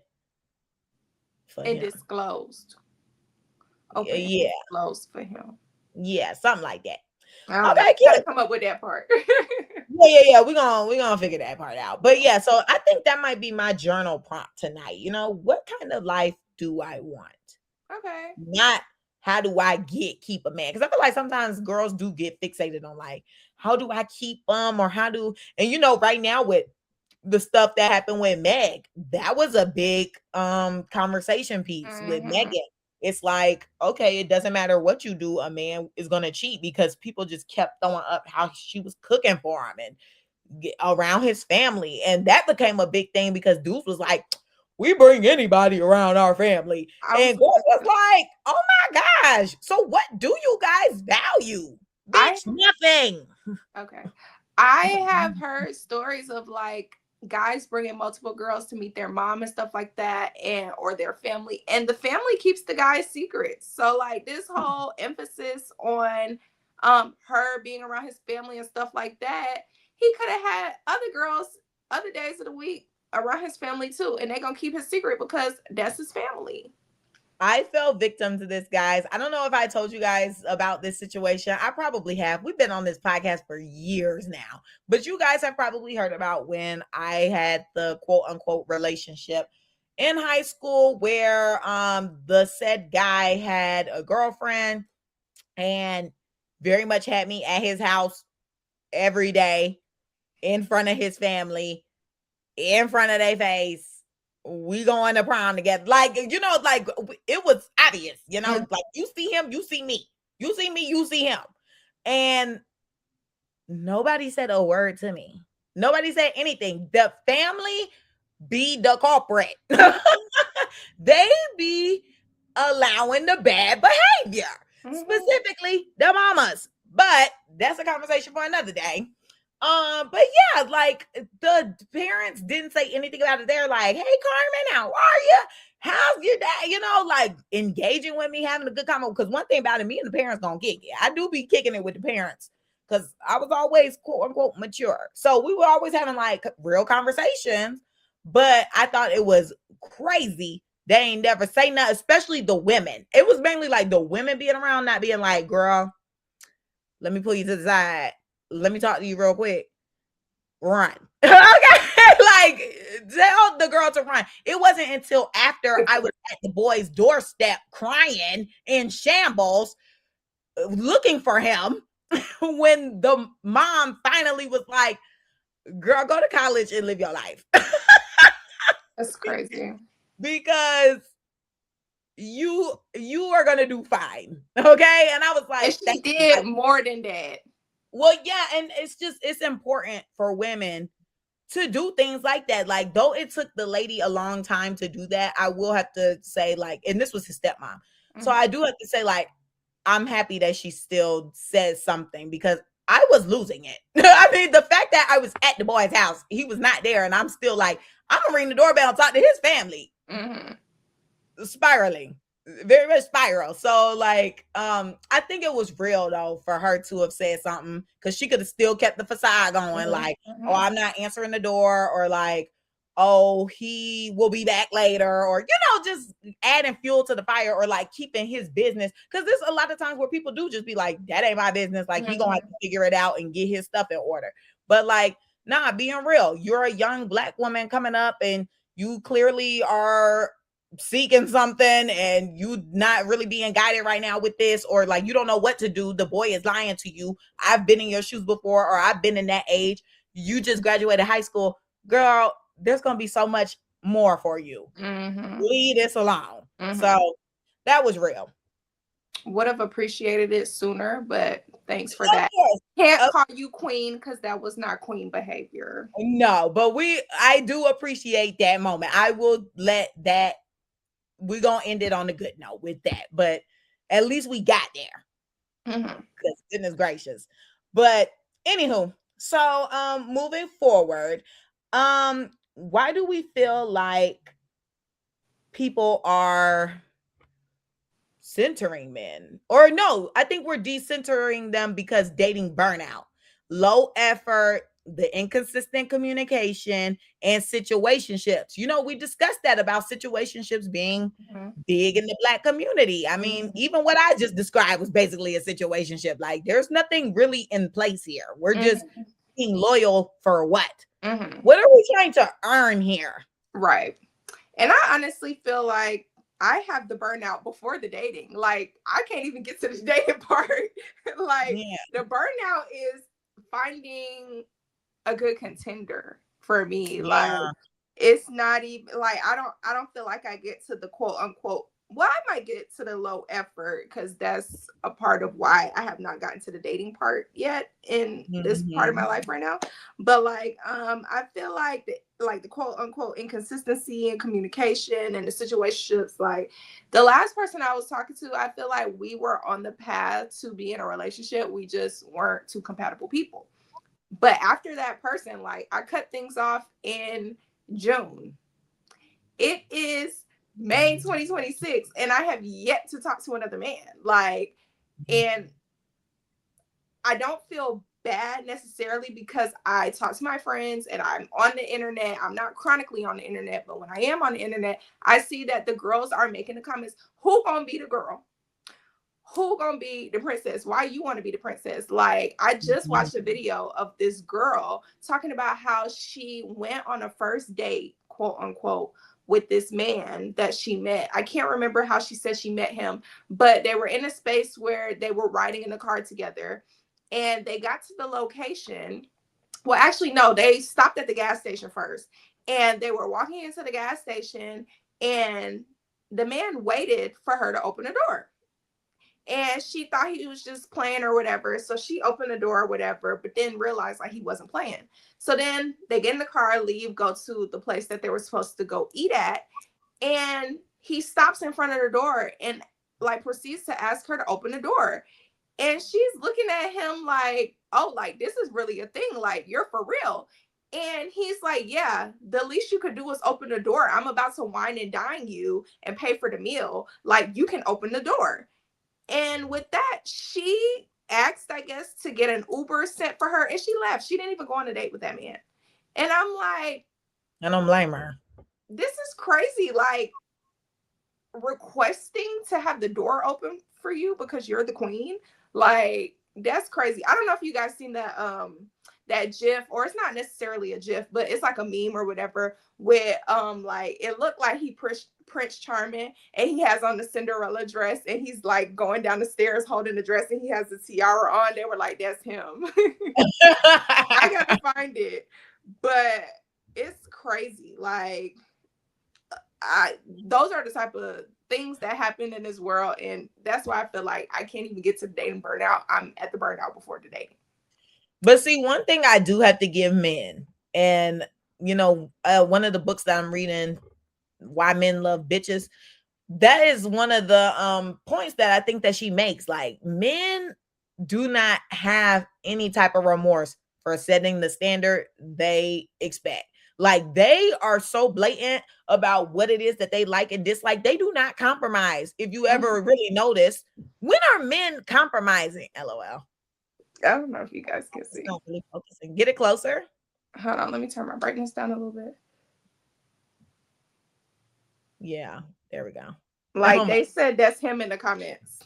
for And him. disclosed. Open and Yeah, disclosed for him. yeah, something like that. I don't know. Okay, Gotta cute. come up with that part. Yeah. We're gonna figure that part out. But yeah, so I think that might be my journal prompt tonight. You know, what kind of life do I want? Okay. Not how do I keep a man? Because I feel like sometimes girls do get fixated on like, how do I keep them, or how do, and you know, right now with the stuff that happened with Meg, that was a big conversation piece with Mm-hmm. Megan. It's like, okay, it doesn't matter what you do, a man is gonna cheat, because people just kept throwing up how she was cooking for him and around his family. And that became a big thing because Deuce was like, we bring anybody around our family. I was And Ghost was like, oh my gosh. So what do you guys value? I Bitch, nothing. okay. I have heard stories of like guys bringing multiple girls to meet their mom and stuff like that, and or their family, and the family keeps the guy's secrets. So like this whole emphasis on her being around his family and stuff like that, he could have had other girls other days of the week around his family too, and they're gonna keep his secret because that's his family. I fell victim to this, guys. I don't know if I told you guys about this situation. I probably have. We've been on this podcast for years now, but you guys have probably heard about when I had the quote unquote relationship in high school where the said guy had a girlfriend and very much had me at his house every day in front of his family, in front of their face, we going to prom together. Like, you know, like it was obvious, you know, like you see him, you see me. You see me, you see him. And nobody said a word to me. Nobody said anything. The family be the culprit. They be allowing the bad behavior, specifically the mamas. But that's a conversation for another day. But yeah, like the parents didn't say anything about it. They're like, "Hey, Carmen, how are you? How's your dad?" You know, like engaging with me, having a good convo. Because one thing about it, me and the parents gonna kick it. I do be kicking it with the parents because I was always quote unquote mature. So we were always having like real conversations. But I thought it was crazy. They ain't never say nothing, especially the women. It was mainly like the women being around, not being like, "Girl, let me pull you to the side. Let me talk to you real quick. Run." Okay. Like, tell the girl to run. It wasn't until after I was at the boy's doorstep crying in shambles, looking for him, when the mom finally was like, "Girl, go to college and live your life." That's crazy. Because you are gonna do fine. Okay. And I was like, and she did more than that. Well, yeah, and it's important for women to do things like that. Like, though it took the lady a long time to do that, I will have to say, like, and this was his stepmom. So I do have to say, like, I'm happy that she still says something because I was losing it. I mean, the fact that I was at the boy's house, he was not there, and I'm still like, I'm gonna ring the doorbell and talk to his family. Spiraling. Very much spiral. So like I think it was real though for her to have said something, because she could have still kept the facade going, like, "Oh, I'm not answering the door," or like, "Oh, he will be back later," or, you know, just adding fuel to the fire, or like keeping his business, because there's a lot of times where people do just be like, "That ain't my business," like he gonna have to figure it out and get his stuff in order. But like, nah, being real, you're a young Black woman coming up and you clearly are seeking something and you not really being guided right now with this, or like you don't know what to do. The boy is lying to you. I've been in your shoes before, or I've been in that age. You just graduated high school. Girl, there's gonna be so much more for you. Leave this alone. So that was real. Would have appreciated it sooner, but thanks for that. Can't call you queen because that was not queen behavior. No, but I do appreciate that moment. I will let that, we're gonna end it on a good note with that, but at least we got there. Because goodness gracious. But anywho, so moving forward, why do we feel like people are centering men? Or no, I think we're decentering them because dating burnout, low effort, the inconsistent communication, and situationships. You know, we discussed that about situationships being big in the Black community. I mean, even what I just described was basically a situationship. Like, there's nothing really in place here. We're just being loyal for what? What are we trying to earn here? Right. And I honestly feel like I have the burnout before the dating. Like, I can't even get to the dating part. Like, the burnout is finding a good contender for me. Like, it's not even like I don't feel like I get to the quote unquote, well, I might get to the low effort because that's a part of why I have not gotten to the dating part yet in this part of my life right now. But like I feel like the quote unquote inconsistency in communication and the situationships, like the last person I was talking to, I feel like we were on the path to be in a relationship. We just weren't two compatible people. But after that person, like, I cut things off in June. It is May 2026, and I have yet to talk to another man. Like, and I don't feel bad necessarily because I talk to my friends and I'm on the internet. I'm not chronically on the internet, but when I am on the internet, I see that the girls are making the comments, who gonna be the girl? Who gonna be the princess? Why you want to be the princess? Like, I just watched a video of this girl talking about how she went on a first date, quote unquote, with this man that she met. I can't remember how she said she met him, but they were in a space where they were riding in the car together, and they got to the location. Well, actually, no, they stopped at the gas station first. And they were walking into the gas station, and the man waited for her to open the door. And she thought he was just playing or whatever. So she opened the door or whatever, but then realized like he wasn't playing. So then they get in the car, leave, go to the place that they were supposed to go eat at. And he stops in front of the door and like proceeds to ask her to open the door. And she's looking at him like, oh, like this is really a thing. Like, you're for real. And he's like, yeah, the least you could do is open the door. I'm about to wine and dine you and pay for the meal. Like, you can open the door. And with that, she asked, I guess, to get an Uber sent for her, and she left. She didn't even go on a date with that man. And I'm like, I don't blame her. This is crazy. Like, requesting to have the door open for you because you're the queen. Like, that's crazy. I don't know if you guys seen that that GIF, or it's not necessarily a GIF, but it's like a meme or whatever, with like it looked like he Prince Charming, and he has on the Cinderella dress, and he's like going down the stairs holding the dress, and he has the tiara on. They were like, that's him. I gotta find it, but it's crazy. Like, those are the type of things that happen in this world, and that's why I feel like I can't even get to the dating burnout. I'm at the burnout before the dating. But see, one thing I do have to give men, and you know, one of the books that I'm reading, Why Men Love Bitches, that is one of the points that I think that she makes. Like, men do not have any type of remorse for setting the standard they expect. Like, they are so blatant about what it is that they like and dislike. They do not compromise. If you ever really notice, when are men compromising? LOL. I don't know if you guys can see. Not really focusing. Get it closer. Hold on, let me turn my brightness down a little bit. Yeah, there we go. Like, they said that's him in the comments.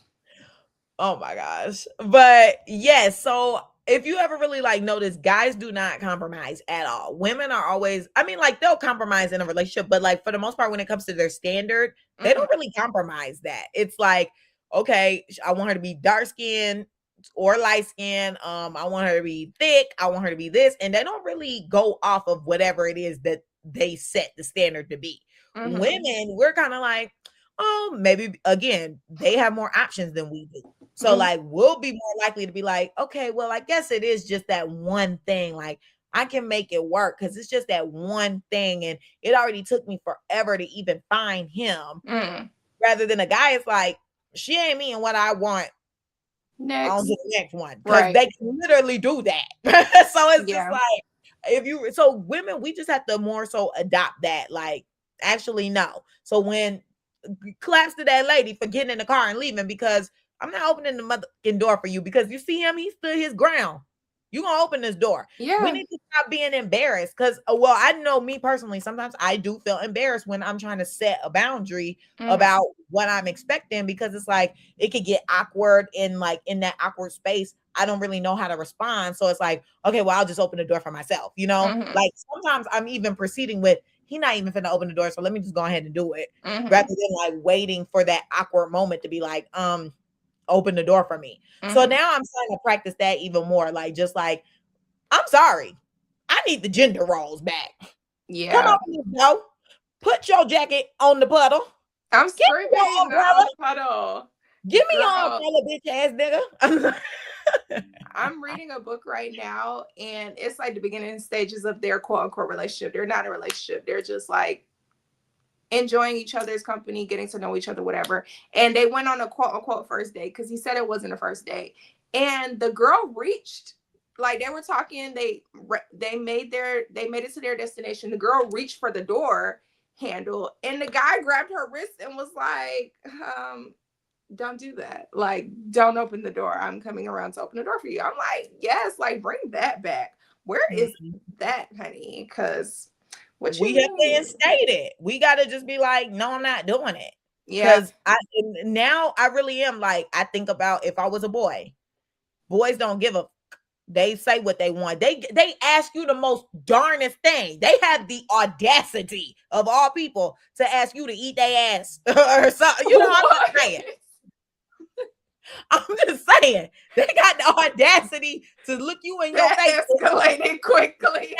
Oh my gosh. But yes, so if you ever really like notice, guys do not compromise at all. Women are always, I mean, like, they'll compromise in a relationship, but like for the most part, when it comes to their standard, they don't really compromise that. It's like, okay, I want her to be dark skinned or light skinned. I want her to be thick. I want her to be this. And they don't really go off of whatever it is that they set the standard to be. Women, we're kind of like, oh, maybe again, they have more options than we do. So like, we'll be more likely to be like, okay, well, I guess it is just that one thing. Like, I can make it work because it's just that one thing. And it already took me forever to even find him. Rather than a guy, it's like, she ain't me and what I want. Next. On to the next one. Because they can literally do that. So it's just like, so women, we just have to more so adopt that. Like, actually, no. So when claps to that lady for getting in the car and leaving, because I'm not opening the motherfucking door for you, because you see him, he stood his ground. You gonna open this door. Yeah. We need to stop being embarrassed, because well, I know me personally, sometimes I do feel embarrassed when I'm trying to set a boundary about what I'm expecting, because it's like it could get awkward, and like in that awkward space, I don't really know how to respond. So it's like, okay, well, I'll just open the door for myself, you know? Like, sometimes I'm even proceeding with, he not even finna open the door, so let me just go ahead and do it, rather than like waiting for that awkward moment to be like, open the door for me. So now I'm starting to practice that even more. Like, just like, I'm sorry, I need the gender roles back. Yeah. Come on, go. Put your jacket on the puddle. I'm screaming on the puddle. Give me your umbrella, bitch ass nigga. I'm reading a book right now, and it's like the beginning stages of their quote unquote relationship. They're not a relationship. They're just like enjoying each other's company, getting to know each other, whatever. And they went on a quote unquote first date, because he said it wasn't a first date. And the girl reached, like, they were talking, they made it to their destination. The girl reached for the door handle, and the guy grabbed her wrist and was like, don't do that. Like, don't open the door. I'm coming around to open the door for you. I'm like, yes, like, bring that back. Where is that, honey? Because we have to instate it. We got to just be like, no, I'm not doing it. Yeah. Because now I really am like, I think about if I was a boy. Boys don't give a. They say what they want. They ask you the most darnest thing. They have the audacity of all people to ask you to eat their ass or something. You know, I'm just saying. I'm just saying. They got the audacity to look you in your face. Escalated quickly.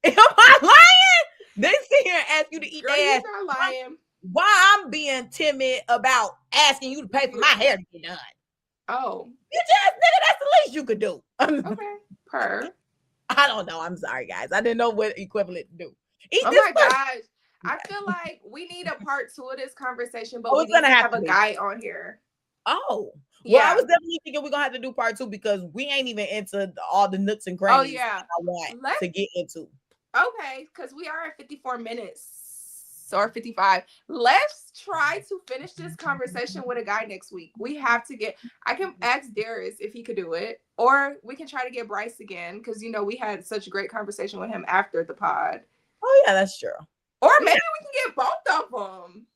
Am I lying? They sit here and ask you to eat Girl, their you're ass. not lying. Why I'm being timid about asking you to pay for my hair to get done? Oh, Bitch ass nigga, that's the least you could do. okay. I don't know. I'm sorry, guys. I didn't know what equivalent to do. Eat Oh this my pussy. gosh. I feel like we need a part 2 of this conversation, but Oh, we it's need gonna to have have to a be. guy on here. Oh, well, I Yeah. was definitely thinking we're gonna have to do part 2 because we ain't even into all the nooks and Oh crannies yeah. I want to get into. Okay, because we are at 54 minutes or 55. Let's try to finish this conversation with a guy next week. We have to get, I can ask Darius if he could do it, or we can try to get Bryce again because, you know, we had such a great conversation with him after the pod. Oh, yeah, that's true. Or maybe we can get both of them.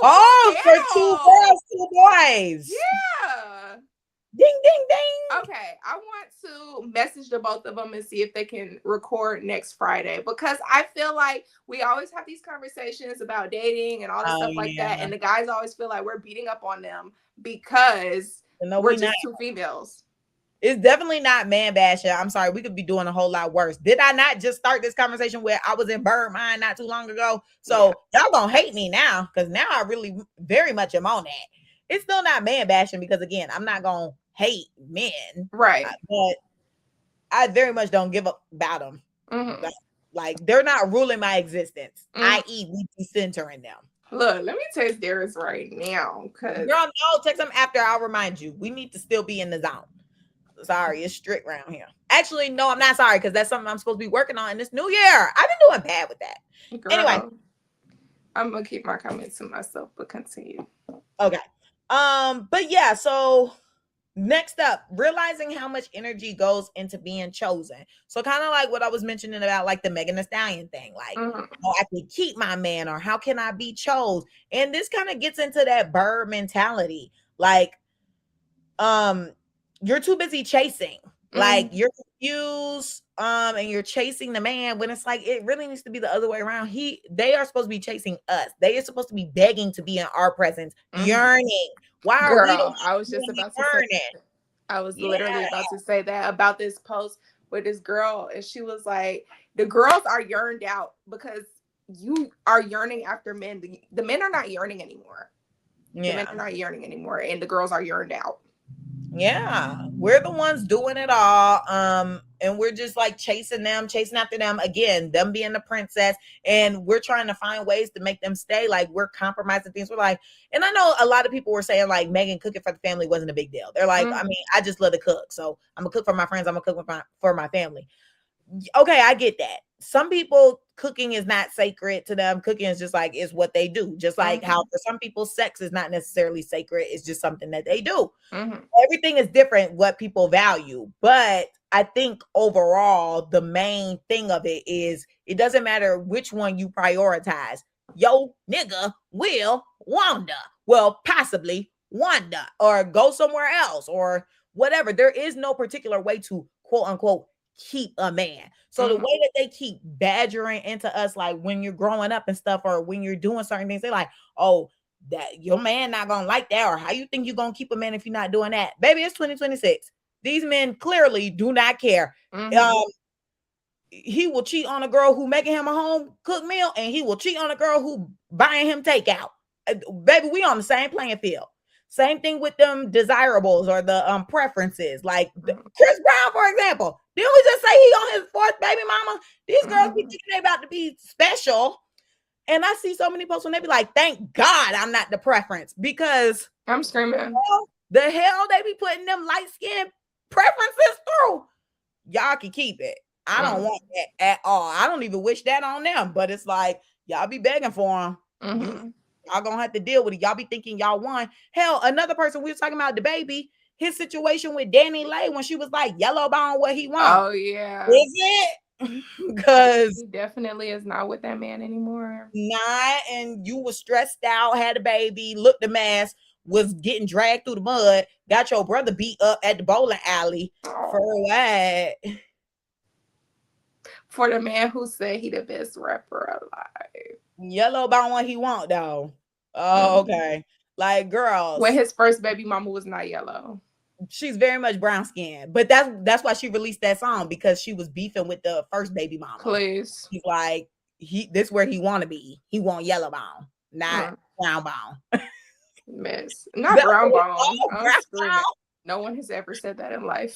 Oh, for 2 girls, 2 boys. Yeah. Ding, ding, ding. Okay, I want to message the both of them and see if they can record next Friday because I feel like we always have these conversations about dating and all this stuff like that, and the guys always feel like we're beating up on them because we're just 2 females. It's definitely not man bashing. I'm sorry, we could be doing a whole lot worse. Did I not just start this conversation where I was in bird mind not too long ago? So y'all gonna hate me now because now I really very much am on that. It's still not man bashing because again, I'm not gonna hate men, right? But I very much don't give up about them. Mm-hmm. Like they're not ruling my existence, i.e., we decentering them. Look, let me text Darius right now because girl, no, text him after. I'll remind you. We need to still be in the zone. Sorry, it's strict around here. Actually, no, I'm not sorry because that's something I'm supposed to be working on in this new year. I've been doing bad with that. Girl, anyway, I'm gonna keep my comments to myself, but continue. Okay. But yeah, so next up, realizing how much energy goes into being chosen. So kind of like what I was mentioning about like the Megan Thee Stallion thing, like, oh, I can keep my man, or how can I be chose? And this kind of gets into that bird mentality, like, you're too busy chasing. Like you're confused, and you're chasing the man when it's like it really needs to be the other way around. They are supposed to be chasing us. They are supposed to be begging to be in our presence, yearning. Why are we? I was just about to say. I was literally about to say that about this post with this girl, and she was like, "The girls are yearned out because you are yearning after men. The men are not yearning anymore. The men are not yearning anymore, and the girls are yearned out." Yeah, we're the ones doing it all, and we're just like chasing after them again, them being the princess, and we're trying to find ways to make them stay. Like we're compromising things. We're like, and I know a lot of people were saying like Megan cooking for the family wasn't a big deal. They're like, I mean, I just love to cook, so I'm gonna cook for my friends. I'm gonna cook for my family. Okay, I get that. Some people, cooking is not sacred to them. Cooking is just like, it's what they do. Just like how for some people, sex is not necessarily sacred. It's just something that they do. Everything is different what people value. But I think overall, the main thing of it is it doesn't matter which one you prioritize. Yo, nigga will wanda. Well, possibly wanda or go somewhere else or whatever. There is no particular way to quote unquote keep a man. So the way that they keep badgering into us, like when you're growing up and stuff, or when you're doing certain things, they're like, oh, that your man not gonna like that, or how you think you're gonna keep a man if you're not doing that? Baby, it's 2026. These men clearly do not care. He will cheat on a girl who making him a home cooked meal, and he will cheat on a girl who buying him takeout. Baby, we on the same playing field. Same thing with them desirables or the preferences. Like Chris Brown, for example. Didn't we just say he on his 4th baby mama? These girls be thinking they about to be special. And I see so many posts when they be like, thank God I'm not the preference, because I'm screaming. The hell they be putting them light-skinned preferences through. Y'all can keep it. I don't want that at all. I don't even wish that on them, but it's like, y'all be begging for them. Y'all gonna have to deal with it. Y'all be thinking y'all won. Hell, another person we were talking about, the baby, his situation with Danny Lay when she was like yellow bone what he wants. Oh yeah. Is it? Because he definitely is not with that man anymore. Not, and you was stressed out, had a baby, looked a mess, was getting dragged through the mud, got your brother beat up at the bowling alley for what? For the man who said he the best rapper alive. Yellow about what he want though. Oh, okay. Like girls. When his first baby mama was not yellow. she's very much brown skinned, but that's why she released that song, because she was beefing with the first baby mama. Please. He's like, this where he want to be. He want yellow bone, not brown bone. Miss, not brown bone. I'm brown screaming. bone. No one has ever said that in life.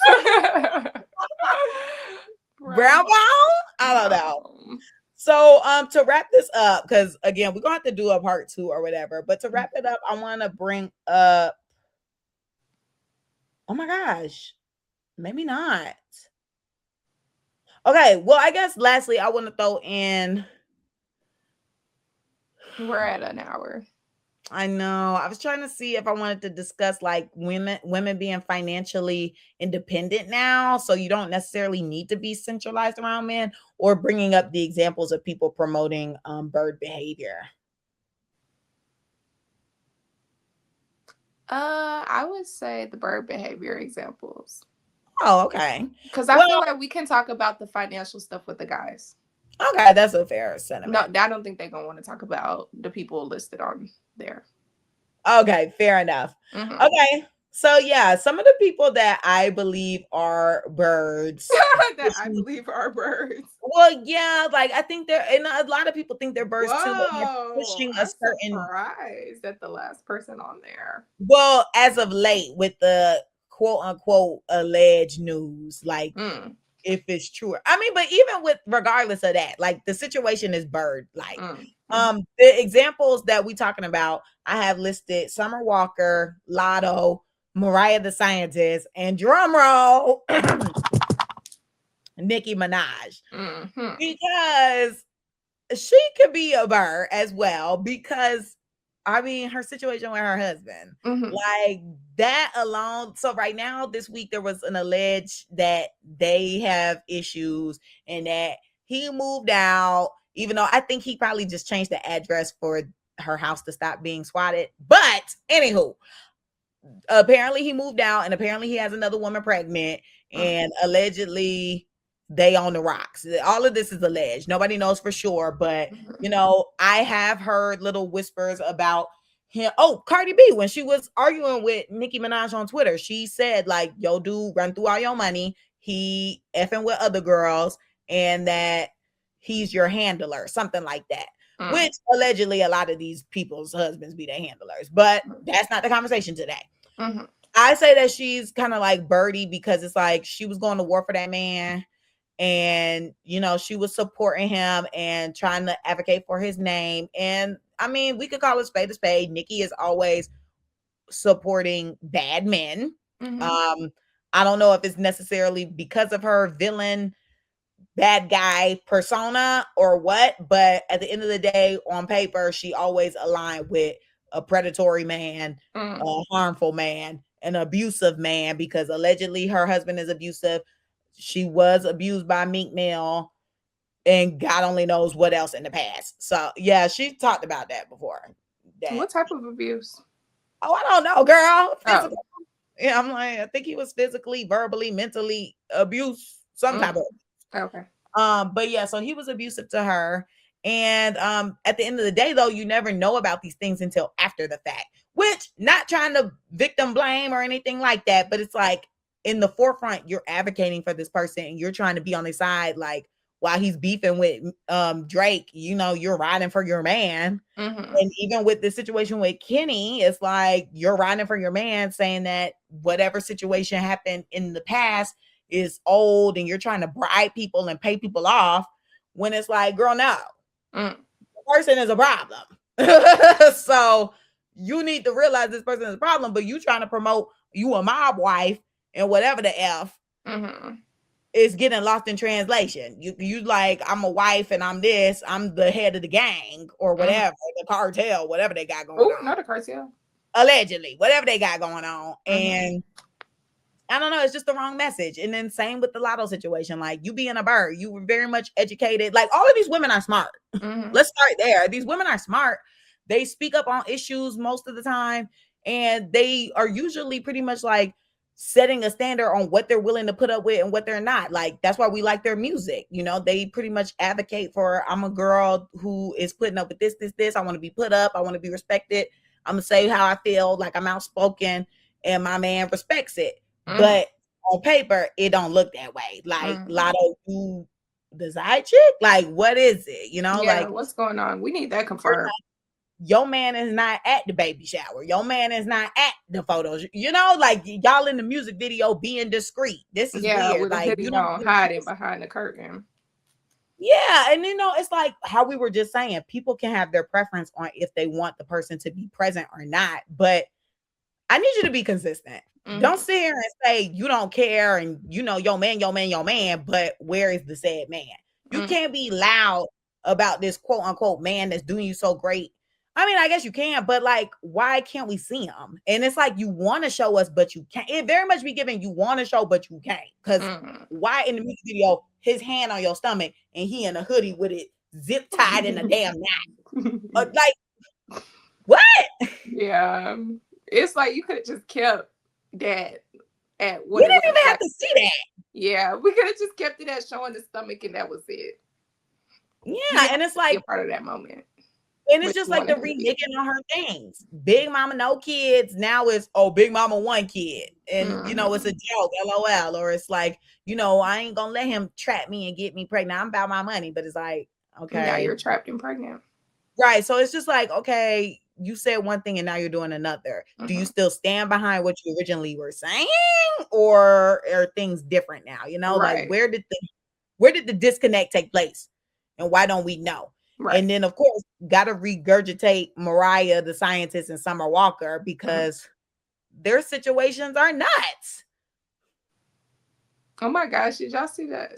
Brown bone? I don't know. So to wrap this up, because again, we're gonna have to do a part 2 or whatever, but to wrap it up, I want to bring up, oh my gosh, maybe not. Okay, well, I guess lastly, I want to throw in, we're at an hour. I know. I was trying to see if I wanted to discuss like women being financially independent now, so you don't necessarily need to be centralized around men, or bringing up the examples of people promoting bird behavior. I would say the bird behavior examples. Oh, okay. Because I feel like we can talk about the financial stuff with the guys. Okay, that's a fair sentiment. No, I don't think they're gonna want to talk about the people listed on there. Okay, fair enough. Mm-hmm. Okay, so yeah, some of the people that I believe are birds. That I believe are birds. Well, yeah, like I think they're, and a lot of people think they're birds too. But they're pushing a certain. Surprised that the last person on there. Well, as of late, with the quote unquote alleged news, like if it's true. I mean, but even with regardless of that, like the situation is bird like. The examples that we talking about, I have listed Summer Walker, Lotto, Mariah the Scientist, and drum roll, Nicki Minaj. Because she could be a bird as well, because I mean, her situation with her husband, like that alone. So right now, this week, there was an alleged that they have issues and that he moved out, even though I think he probably just changed the address for her house to stop being swatted. But anywho, apparently he moved out, and apparently he has another woman pregnant, and allegedly they on the rocks. All of this is alleged. Nobody knows for sure, but you know, I have heard little whispers about him. Oh, Cardi B, when she was arguing with Nicki Minaj on Twitter, she said like, yo, dude, run through all your money. He effing with other girls, and that he's your handler, something like that. Which allegedly a lot of these people's husbands be their handlers, but that's not the conversation today. I say that she's kind of like Birdie, because it's like she was going to war for that man, and you know, she was supporting him and trying to advocate for his name. And I mean, we could call it spade a spade. Nicki is always supporting bad men. I don't know if it's necessarily because of her villain bad guy persona or what, but at the end of the day, on paper, she always aligned with a predatory man, a harmful man, an abusive man, because allegedly her husband is abusive. She was abused by Meek Mill, and God only knows what else in the past. So yeah, she talked about that before. What type of abuse? Oh, I don't know, girl. Physical. Yeah, I'm like, I think he was physically, verbally, mentally abused, some type of. Okay. But yeah, so he was abusive to her. And at the end of the day, though, you never know about these things until after the fact, which, not trying to victim blame or anything like that, but it's like in the forefront, you're advocating for this person and you're trying to be on their side. Like while he's beefing with Drake, you know, you're riding for your man. And even with the situation with Kenny, it's like you're riding for your man, saying that whatever situation happened in the past is old, and you're trying to bribe people and pay people off, when it's like, girl, no, the person is a problem. So you need to realize this person is a problem, but you trying to promote you a mob wife and whatever the F is getting lost in translation. You like, I'm a wife and I'm this, I'm the head of the gang or whatever, the cartel, whatever they got going on. Not a cartel. Allegedly, whatever they got going on. And I don't know, it's just the wrong message. And then same with the Lotto situation. Like, you being a bird, you were very much educated. Like, all of these women are smart. Let's start there. These women are smart. They speak up on issues most of the time, and they are usually pretty much like setting a standard on what they're willing to put up with and what they're not. Like, that's why we like their music. You know, they pretty much advocate for, I'm a girl who is putting up with this. I want to be put up. I want to be respected. I'm going to say how I feel. Like, I'm outspoken, and my man respects it. but on paper it don't look that way. Like Lotto, you the side chick, like what is it? You know, Yeah, like what's going on? We need that confirmed. Your man is not at the baby shower. Your man is not at the photos. You know, like y'all in the music video being discreet. This is weird. With a Like hoodie you don't on, hiding behind the curtain. Yeah, and you know, it's like how we were just saying, people can have their preference on if they want the person to be present or not, but I need you to be consistent. Don't sit here and say you don't care and you know your man, but where is the said man? You can't be loud about this quote unquote man that's doing you so great. I mean, I guess you can, but like, why can't we see him? And it's like you want to show us, but you can't. It very much be given you want to show, but you can't. Because why in the music video, his hand on your stomach and he in a hoodie with it zip tied in a damn knot? Like, what? Yeah. It's like you could have just kept that at what we it didn't was. even have to see that. Yeah, we could have just kept it at showing the stomach and that was it. Yeah, and it's like a part of that moment. And it's just like the reneging on her things. Big mama, no kids. Now it's, oh, big mama, one kid. And, you know, it's a joke, LOL. Or it's like, you know, I ain't going to let him trap me and get me pregnant. I'm about my money. But it's like, okay. Now you're trapped and pregnant. Right. So it's just like, okay, you said one thing and now you're doing another. Do you still stand behind what you originally were saying? Or are things different now? You know, like where did the disconnect take place? And why don't we know? Right. And then, of course, got to regurgitate Mariah, the scientist, and Summer Walker because their situations are nuts. Oh, my gosh. Did y'all see that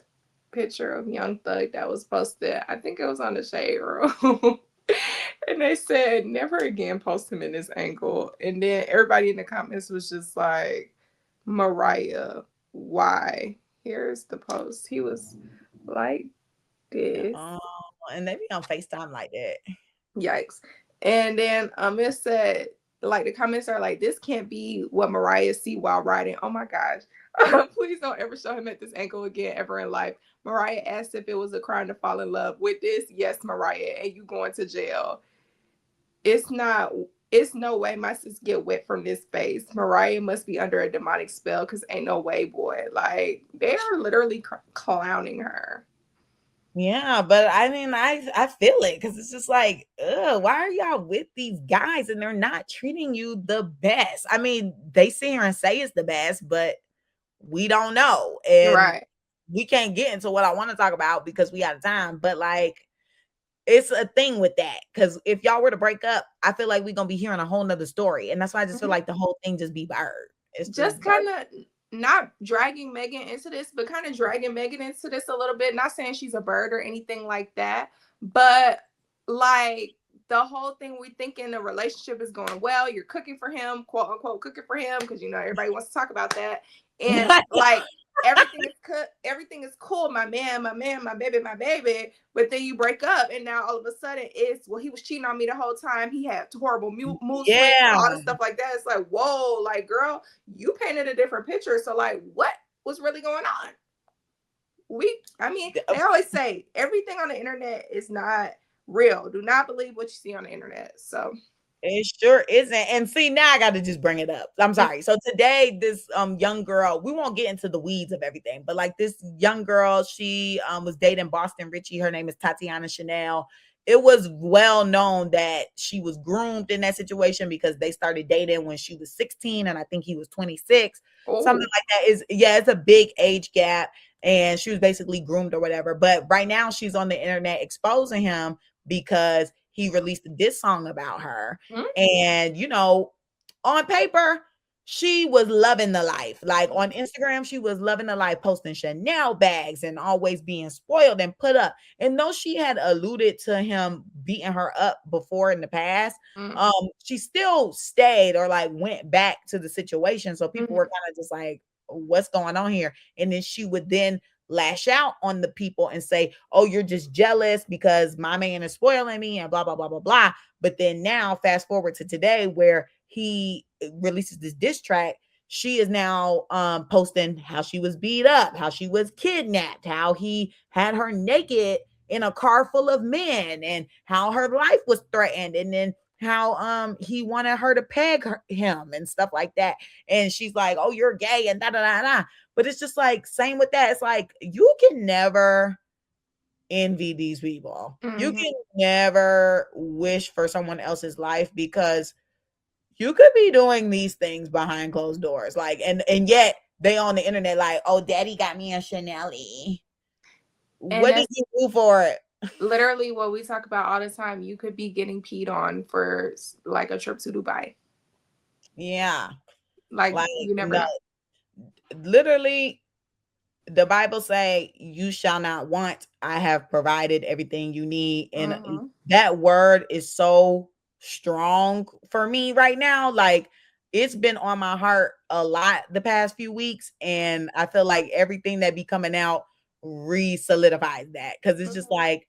picture of Young Thug that was posted? I think it was on the Shade Room. And they said, never again post him in this angle. And then everybody in the comments was just like, Mariah, why? Here's the post. He was like this. And they be on FaceTime like that. Yikes. And then it said, like, the comments are like, this can't be what Mariah see while riding. Oh my gosh. Please don't ever show him at this angle again ever in life. Mariah asked if it was a crime to fall in love with this. Yes, Mariah, and you going to jail. It's no way my sis get wet from this space. Mariah must be under a demonic spell because ain't no way, boy. Like, they are literally clowning her. Yeah, but I mean, I feel it because it's just like, why are y'all with these guys and they're not treating you the best? I mean, they sit here and say it's the best, but we don't know. And we can't get into what I want to talk about because we out of time. But like, it's a thing with that because if y'all were to break up, I feel like we're gonna be hearing a whole nother story. And that's why I just feel like the whole thing just be bird. It's just kind of not dragging Megan into this, but kind of dragging Megan into this a little bit. Not saying she's a bird or anything like that, but like the whole thing, we thinking the relationship is going well. You're cooking for him, quote unquote, cooking for him, because you know everybody wants to talk about that. And like everything is cool. My man, my baby. But then you break up, and now all of a sudden it's, well, he was cheating on me the whole time. He had horrible mood swings, all this stuff like that. It's like, whoa, like, girl, you painted a different picture. So like, what was really going on? They always say everything on the internet is not real. Do not believe what you see on the internet. So it sure isn't. And see, now I got to just bring it up. I'm sorry. So today, this young girl, we won't get into the weeds of everything, but like this young girl, she was dating Boston Richie. Her name is Tatiana Chanel. It was well known that she was groomed in that situation because they started dating when she was 16 and I think he was 26. Something like that. It's a big age gap. And she was basically groomed or whatever. But right now she's on the internet exposing him because he released a diss song about her. And, you know, on paper, she was loving the life. Like on Instagram, she was loving the life, posting Chanel bags and always being spoiled and put up. And though she had alluded to him beating her up before in the past, she still stayed or like went back to the situation. So people were kind of just like, what's going on here? And then she would then lash out on the people and say, oh, you're just jealous because my man is spoiling me and blah, blah, blah, blah, blah. But then now fast forward to today where he releases this diss track. She is now posting how she was beat up, how she was kidnapped, how he had her naked in a car full of men and how her life was threatened. And then how he wanted her to peg him and stuff like that. And she's like, oh, you're gay and da da da da. But it's just like, same with that. It's like, you can never envy these people. You can never wish for someone else's life, because you could be doing these things behind closed doors. Like, and yet they on the internet like, oh, daddy got me a Chanel. What did you do for it? Literally what we talk about all the time. You could be getting peed on for like a trip to Dubai. Yeah. Like you never know. Literally, the Bible say, you shall not want. I have provided everything you need. And that word is so strong for me right now. Like, it's been on my heart a lot the past few weeks. And I feel like everything that be coming out re-solidifies that. Because it's just like,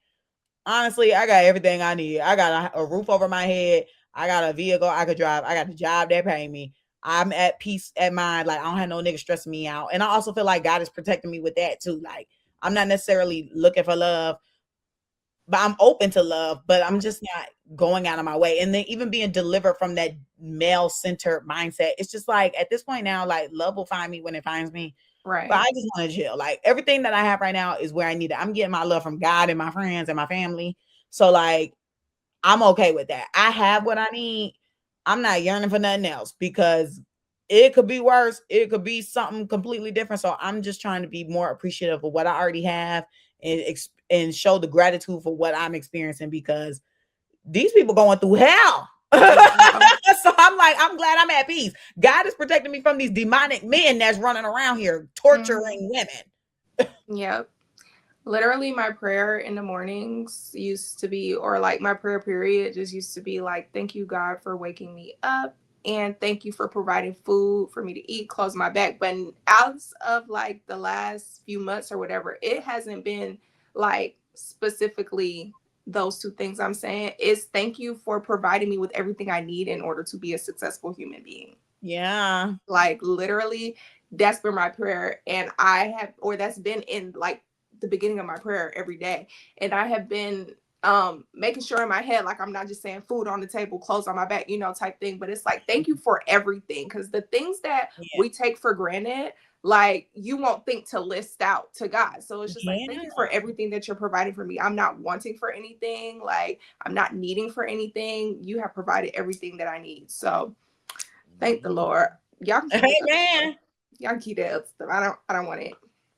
honestly, I got everything I need. I got a roof over my head. I got a vehicle I could drive. I got a job that pay me. I'm at peace at mind. Like, I don't have no nigga stressing me out. And I also feel like God is protecting me with that too. Like, I'm not necessarily looking for love, but I'm open to love, but I'm just not going out of my way. And then even being delivered from that male-centered mindset, it's just like, at this point now, like, love will find me when it finds me. Right. But I just want to chill. Like, everything that I have right now is where I need it. I'm getting my love from God and my friends and my family. So like, I'm okay with that. I have what I need. I'm not yearning for nothing else, because it could be worse. It could be something completely different. So I'm just trying to be more appreciative of what I already have, and show the gratitude for what I'm experiencing, because these people going through hell. So I'm like, I'm glad I'm at peace. God is protecting me from these demonic men that's running around here torturing women. Yep. Literally, my prayer in the mornings used to be, or like my prayer period just used to be like, thank you, God, for waking me up. And thank you for providing food for me to eat, close my back. But out of like the last few months or whatever, it hasn't been like specifically those two things I'm saying. Is thank you for providing me with everything I need in order to be a successful human being. Yeah. Like, literally, that's been my prayer. And that's been in like the beginning of my prayer every day. And I have been making sure in my head, like, I'm not just saying food on the table, clothes on my back, type thing, but it's like, thank you for everything. Because the things that we take for granted, like, you won't think to list out to God. So it's just like, thank you for everything that you're providing for me. I'm not wanting for anything. Like, I'm not needing for anything. You have provided everything that I need. So thank the Lord. Y'all can keep that stuff. I don't want it.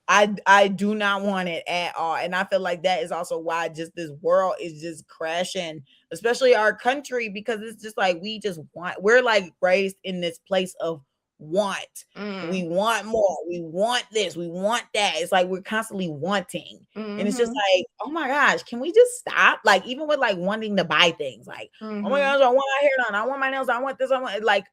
I do not want it at all. And I feel like that is also why just this world is just crashing, especially our country, because it's just like, we're like raised in this place of want. We want more. We want this. We want that. It's like we're constantly wanting. And it's just like, oh my gosh, can we just stop? Like, even with like wanting to buy things, like, oh my gosh, I want my hair done. I want my nails. I want this. I want, like,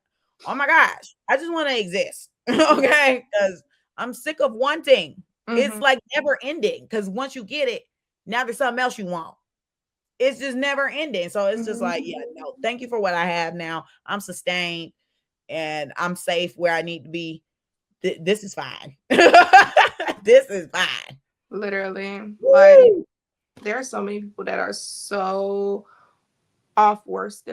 oh my gosh, I just want to exist. Okay. Because I'm sick of wanting. It's like never ending, because once you get it, now there's something else you want. It's just never ending. So it's just like, yeah, no, thank you for what I have now. I'm sustained and I'm safe where I need to be. This is fine. This is fine. Literally. Like, there are so many people that are so worse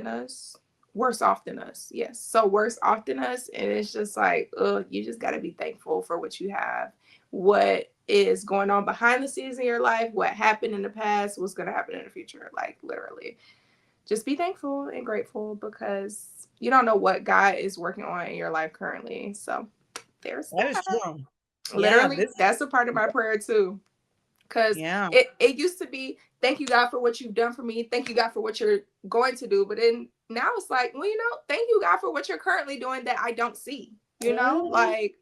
off than us. Yes. So worse off than us. And it's just like, you just got to be thankful for what you have, what is going on behind the scenes in your life, what happened in the past, what's going to happen in the future. Like, literally, just be thankful and grateful, because you don't know what God is working on in your life currently. So there's that. Is true. Literally, that's a part of my prayer too. Because it used to be, thank you, God, for what you've done for me. Thank you, God, for what you're going to do. But then now it's like, well, thank you, God, for what you're currently doing that I don't see. Like,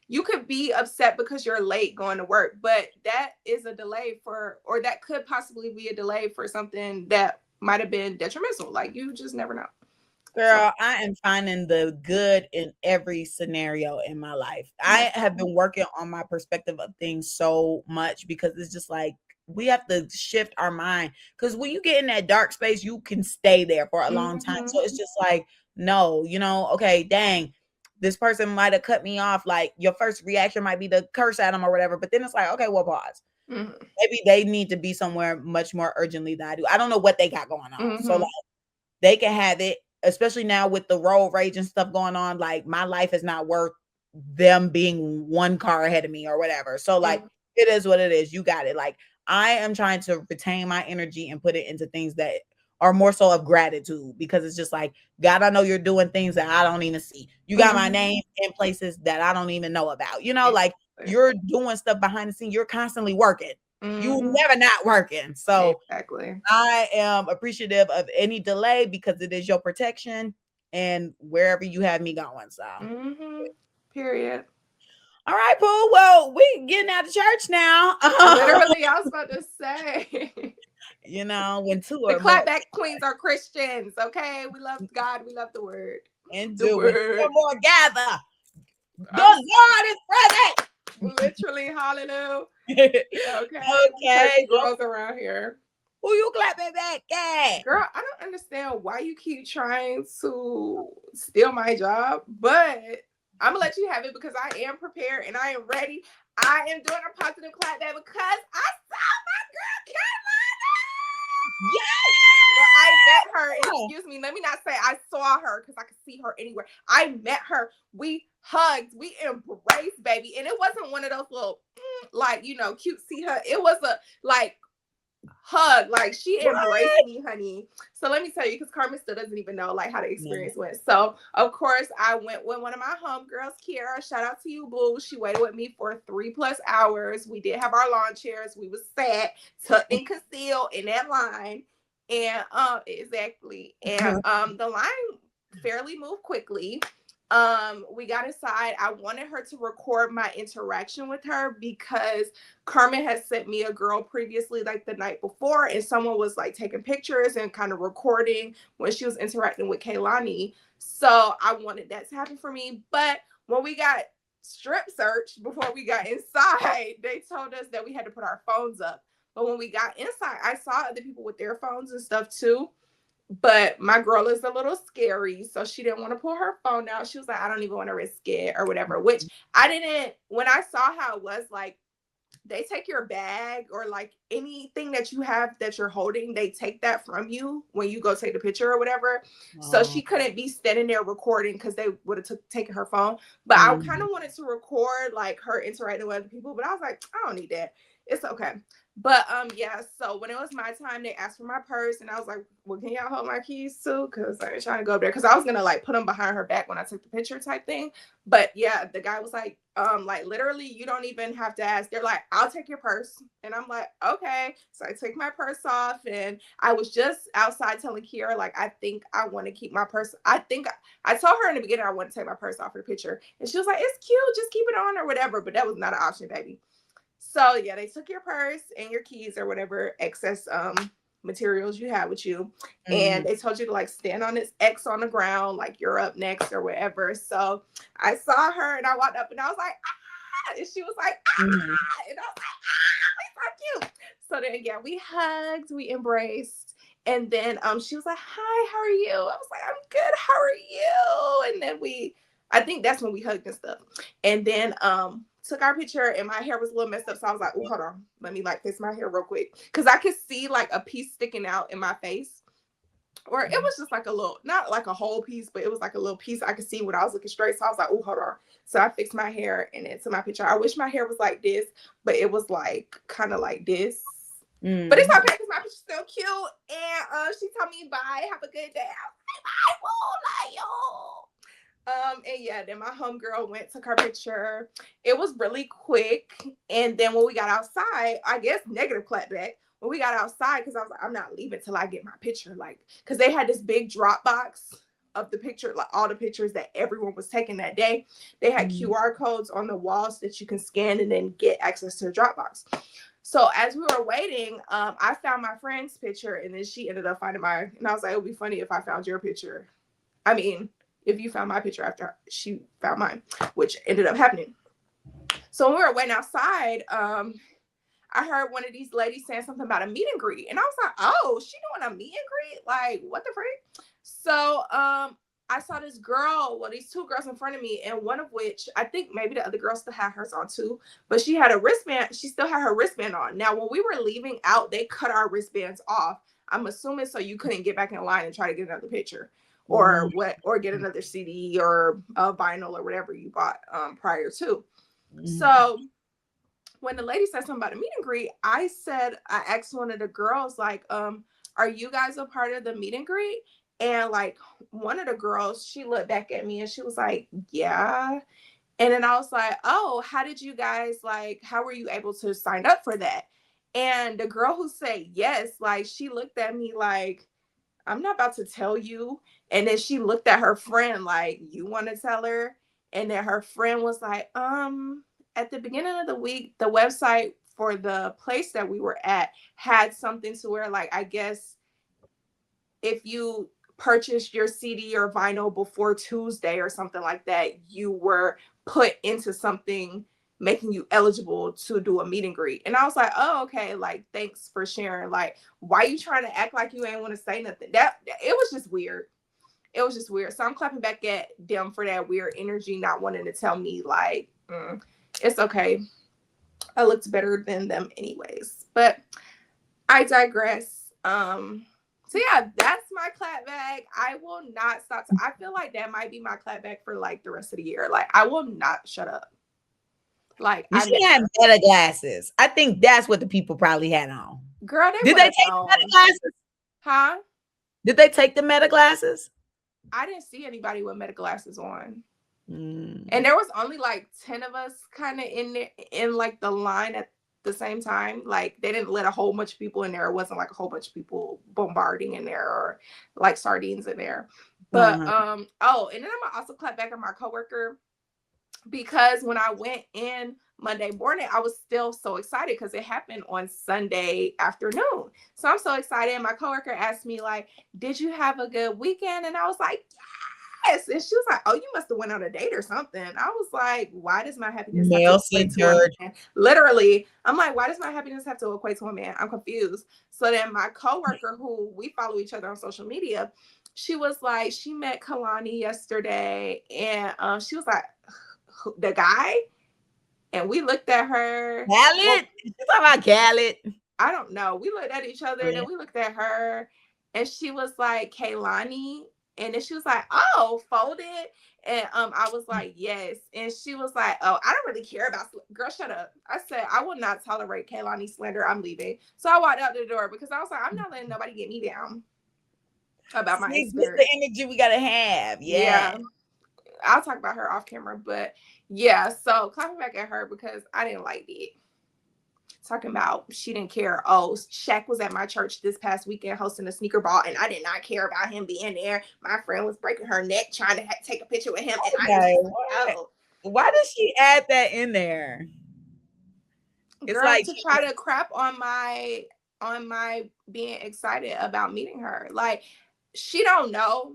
you could be upset because you're late going to work, but that is a delay or that could possibly be a delay for something that might have been detrimental. Like, you just never know. Girl, I am finding the good in every scenario in my life. I have been working on my perspective of things so much, because it's just like, we have to shift our mind, because when you get in that dark space, you can stay there for a long time. So it's just like, no, okay, dang, this person might have cut me off. Like, your first reaction might be to curse at them or whatever, but then it's like, okay, well, pause. Maybe they need to be somewhere much more urgently than I do. I don't know what they got going on. So like, they can have it, especially now with the road rage and stuff going on. Like, my life is not worth them being one car ahead of me or whatever. So like, it is what it is. You got it. Like, I am trying to retain my energy and put it into things that are more so of gratitude, because it's just like, God, I know you're doing things that I don't even see. You got my name in places that I don't even know about. You know, like, you're doing stuff behind the scene. You're constantly working. You never not working. So exactly. I am appreciative of any delay, because it is your protection and wherever you have me going. So period. all right, Pooh. Well, we getting out of church now. Literally, I was about to say. You know, when two The or more clapback queens are Christians, okay? We love God. We love the word. and The do when two word. or more gather, the Lord is present. Literally, hallelujah. Okay. Okay. Girls around here. Who you clapping back at? Girl, I don't understand why you keep trying to steal my job, but I'm gonna let you have it because I am prepared and I am ready. I am doing a positive clapback because I saw my girl Carolina. Yes. Well, I met her. Excuse me. Let me not say I saw her because I could see her anywhere. I met her. We hugged. We embraced, baby. And it wasn't one of those little, like, you know, cutesy hug. It was a, like, hug. Like, she embraced me, honey. So let me tell you, because Carmen still doesn't even know, like, how the experience went. So, of course, I went with one of my homegirls, Kiara. Shout out to you, boo. She waited with me for 3+ hours. We did have our lawn chairs. We was sat, tucked and concealed in that line. And exactly. And the line fairly moved quickly. We got inside. I wanted her to record my interaction with her because Carmen had sent me a girl previously, like the night before, and someone was like taking pictures and kind of recording when she was interacting with Kaylani. So I wanted that to happen for me. But when we got strip searched before we got inside, they told us that we had to put our phones up. But when we got inside, I saw other people with their phones and stuff too. But my girl is a little scary, so she didn't want to pull her phone out. She was like, I don't even want to risk it or whatever, which I didn't. When I saw how it was, like, they take your bag or like anything that you have that you're holding, they take that from you when you go take the picture or whatever. So she couldn't be standing there recording because they would have taken her phone. But I kind of wanted to record like her interacting with other people, but I was like, I don't need that. It's okay. But yeah, so when it was my time, they asked for my purse, and I was like, well, can y'all hold my keys too? Because I was trying to go up there, because I was gonna like put them behind her back when I took the picture type thing. But yeah, the guy was like literally, you don't even have to ask. They're like, I'll take your purse. And I'm like, okay. So I take my purse off, and I was just outside telling Kiara, like, I think I want to keep my purse. I told her in the beginning I want to take my purse off for the picture, and she was like, it's cute, just keep it on or whatever. But that was not an option, baby. So yeah, they took your purse and your keys or whatever excess materials you had with you, and they told you to like stand on this X on the ground, like you're up next or whatever. So I saw her and I walked up and I was like, ah! And she was like, ah! And I was like, ah, it's so cute. So then yeah, we hugged, we embraced, and then she was like, hi, how are you? I was like, I'm good, how are you? And then I think that's when we hugged and stuff. And then took our picture, and my hair was a little messed up, so I was like, oh, hold on, let me like fix my hair real quick, because I could see like a piece sticking out in my face, or it was just like a little, not like a whole piece, but it was like a little piece I could see when I was looking straight. So I was like, oh, hold on. So I fixed my hair, and then took my picture. I wish my hair was like this, but it was like kind of like this. But it's okay because my picture's still cute. And she told me bye, have a good day. I was like, bye, woo, like, yo. And yeah, then my homegirl went, took her picture. It was really quick. And then when we got outside, I guess negative clapback. When we got outside, because I was like, I'm not leaving till I get my picture. Like, because they had this big drop box of the picture, like all the pictures that everyone was taking that day. They had QR codes on the walls that you can scan and then get access to the drop box. So as we were waiting, I found my friend's picture, and then she ended up finding mine. And I was like, it would be funny if I found your picture. I mean, if you found my picture after she found mine, which ended up happening. So when we were waiting outside, I heard one of these ladies saying something about a meet and greet. And I was like, oh, she doing a meet and greet? Like, what the freak? So I saw this girl, well, these two girls in front of me, and one of which, I think maybe the other girl still had hers on too, but she had a wristband. She still had her wristband on. Now, when we were leaving out, they cut our wristbands off. I'm assuming so you couldn't get back in line and try to get another picture or get another CD or a vinyl or whatever you bought prior to. So when the lady said something about a meet and greet, I asked one of the girls, like, are you guys a part of the meet and greet? And like one of the girls, she looked back at me and she was like, yeah. And then I was like, oh, how were you able to sign up for that? And the girl who said yes, like she looked at me like, I'm not about to tell you. And then she looked at her friend like, you want to tell her? And then her friend was like, at the beginning of the week, the website for the place that we were at had something to where, like, I guess if you purchased your CD or vinyl before Tuesday or something like that, you were put into something making you eligible to do a meet and greet. And I was like, oh, okay, like, thanks for sharing. Like, why you trying to act like you ain't want to say nothing? That it was just weird. It was just weird. So I'm clapping back at them for that weird energy, not wanting to tell me like, it's okay. I looked better than them anyways. But I digress. So yeah, that's my clapback. I will not stop. I feel like that might be my clapback for like the rest of the year. Like I will not shut up. Like she had meta glasses. I think that's what the people probably had on. Girl, did they take the meta glasses? Huh? Did they take the meta glasses? I didn't see anybody with meta glasses on. And there was only like 10 of us kind of in there in like the line at the same time. Like they didn't let a whole bunch of people in there. It wasn't like a whole bunch of people bombarding in there or like sardines in there. But and then I'm gonna also clap back on my coworker, because when I went in Monday morning, I was still so excited because it happened on Sunday afternoon. So I'm so excited. And my coworker asked me like, did you have a good weekend? And I was like, yes. And she was like, oh, you must have went on a date or something. I was like, why does my happiness have to equate to a man? Literally, I'm like, why does my happiness have to equate to a man? I'm confused. So then my coworker, who we follow each other on social media, she was like, she met Kalani yesterday. And she was like, the guy? And we looked at her. Khaled? You talking about Khaled? I don't know. We looked at each other and then we looked at her and she was like, Kaylani. And then she was like, oh, folded. And I was like, yes. And she was like, oh, I don't really care about girl, shut up. I said, I will not tolerate Kaylani slander. I'm leaving. So I walked out the door because I was like, I'm not letting nobody get me down about my experience. The energy we gotta have. Yeah. I'll talk about her off camera, but yeah, so clapping back at her because I didn't like it. Talking about she didn't care. Oh, Shaq was at my church this past weekend hosting a sneaker ball, and I did not care about him being there. My friend was breaking her neck trying to take a picture with him. And why did she add that in there? It's girl, like to try to crap on my being excited about meeting her. Like she don't know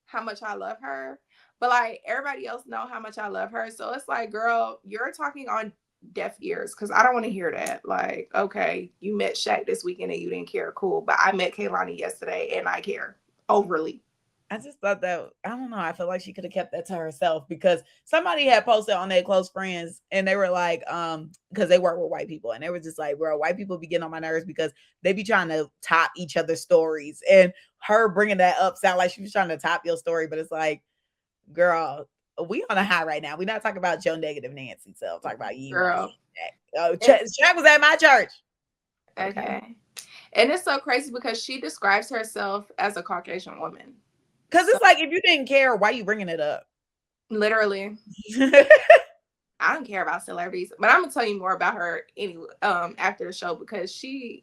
how much I love her. But like everybody else know how much I love her. So it's like, girl, you're talking on deaf ears because I don't want to hear that. Like, okay, you met Shaq this weekend and you didn't care. Cool. But I met Kaylani yesterday and I care overly. I just thought that, I don't know. I feel like she could have kept that to herself because somebody had posted on their close friends and they were like, because they work with white people and they were just like, bro, white people be getting on my nerves because they be trying to top each other's stories. And her bringing that up sound like she was trying to top your story, but it's like, girl, we on a high right now. We're not talking about your negative Nancy self. Talk about you, girl. Shaq was at my church. Okay. And it's so crazy because she describes herself as a Caucasian woman. Because it's like, if you didn't care, why are you bringing it up? Literally. I don't care about celebrities, but I'm gonna tell you more about her anyway after the show because she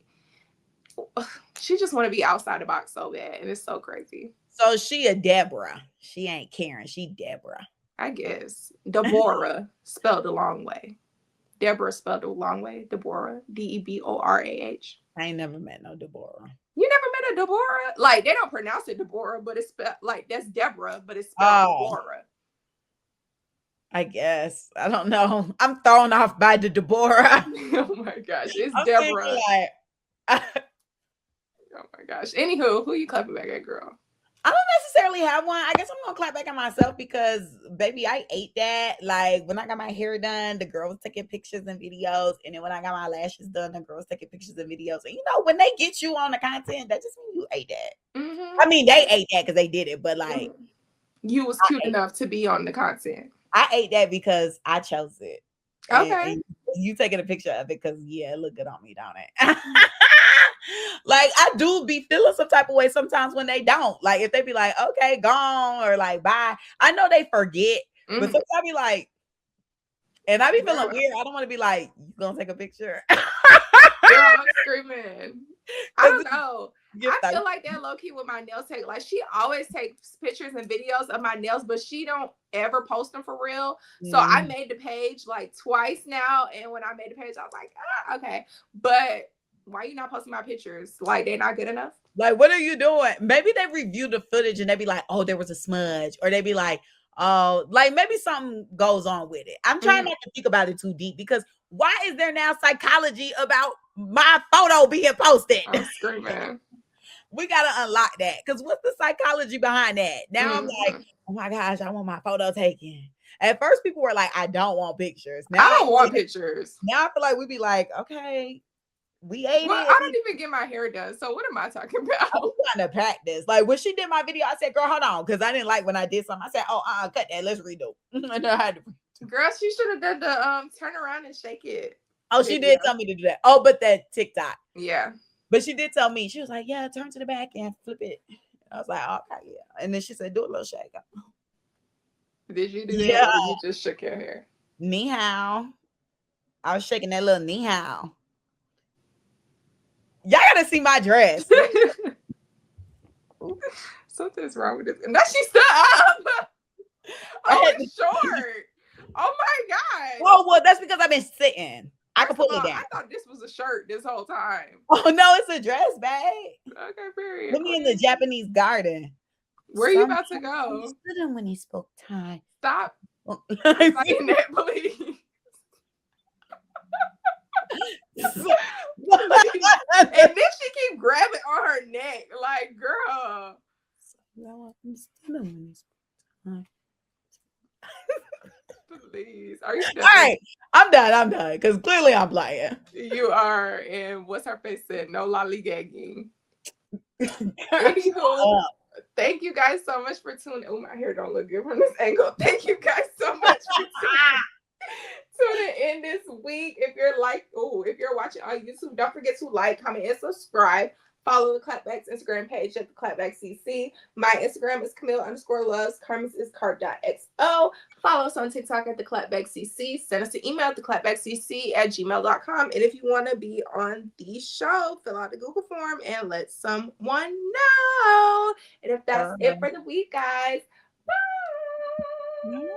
just want to be outside the box so bad, and it's so crazy. So she a Deborah. She ain't Karen. She Deborah. I guess. Deborah spelled the long way. Deborah spelled the long way. Deborah. Deborah. I ain't never met no Deborah. You never met a Deborah? Like, they don't pronounce it Deborah, but it's spelled like that's Deborah, but it's spelled Deborah. I guess. I don't know. I'm thrown off by the Deborah. Oh my gosh. It's Deborah. Oh my gosh. Anywho, who you clapping back at, girl? I don't necessarily have one. I guess I'm gonna clap back on myself because, baby, I ate that. Like when I got my hair done, the girl was taking pictures and videos, and then when I got my lashes done, the girl was taking pictures and videos. And you know, when they get you on the content, that just means you ate that. Mm-hmm. I mean, they ate that because they did it, but like you was cute enough to be on the content. I ate that because I chose it. Okay. And you taking a picture of it because it look good on me, don't it? Like I do be feeling some type of way sometimes when they don't. Like if they be like, okay, gone or like bye. I know they forget, but sometimes I be like, and I be feeling weird. I don't want to be like, you gonna take a picture? Girl, I'm screaming. I don't know. I feel like that low key with my nails take. Like she always takes pictures and videos of my nails, but she don't ever post them for real. So I made the page like twice now, and when I made the page, I was like, okay. But why you not posting my pictures? Like they're not good enough? Like what are you doing? Maybe they review the footage and they be like, oh, there was a smudge, or they be like, oh, like maybe something goes on with it. I'm trying not to think about it too deep because why is there now psychology about my photo being posted? I'm screaming. We gotta unlock that because what's the psychology behind that? Now I'm like, oh my gosh, I want my photo taken. At first, people were like, I don't want pictures. Now I don't want pictures. Now I feel like we'd be like, okay, we ate it. I don't even get my hair done. So what am I talking about? I'm trying to practice. Like when she did my video, I said, girl, hold on, because I didn't like when I did something. I said, oh, cut that. Let's redo. And I had to. Girl, she should have done the turn around and shake it. Oh, she did tell me to do that. Oh, but that TikTok. Yeah. But she did tell me, she was like, yeah, turn to the back and flip it. I was like, okay, yeah. And then she said, do a little shake. Did you do that or you just shook your hair? Ni hao. I was shaking that little ni hao. Y'all gotta see my dress. Something's wrong with this. And now she stood up. Oh, it's short. Oh my God. Oh, well, that's because I've been sitting. I can pull it down. I thought this was a shirt this whole time. Oh no, it's a dress, babe. Okay, period. Put me in the Japanese garden. Where are you about to go? Stood when he spoke Thai. Stop saying that, please. And then she keep grabbing on her neck, like, girl. No, I'm still when he spoke Thai. Please. Are you done? All right, I'm done. Because clearly I'm playing. You are. And what's her face said? No lollygagging. Anywho, thank you guys so much for tuning. Oh, my hair don't look good from this angle. Thank you guys so much for tuning in this week. If you're watching on YouTube, don't forget to like, comment, and subscribe. Follow the Clapback's Instagram page at theclapbackcc. My Instagram is Camille_loves. Carmen's is car.xo. Follow us on TikTok at theclapbackcc. Send us an email at theclapbackcc@gmail.com. And if you want to be on the show, fill out the Google form and let someone know. And if that's it for the week, guys, bye.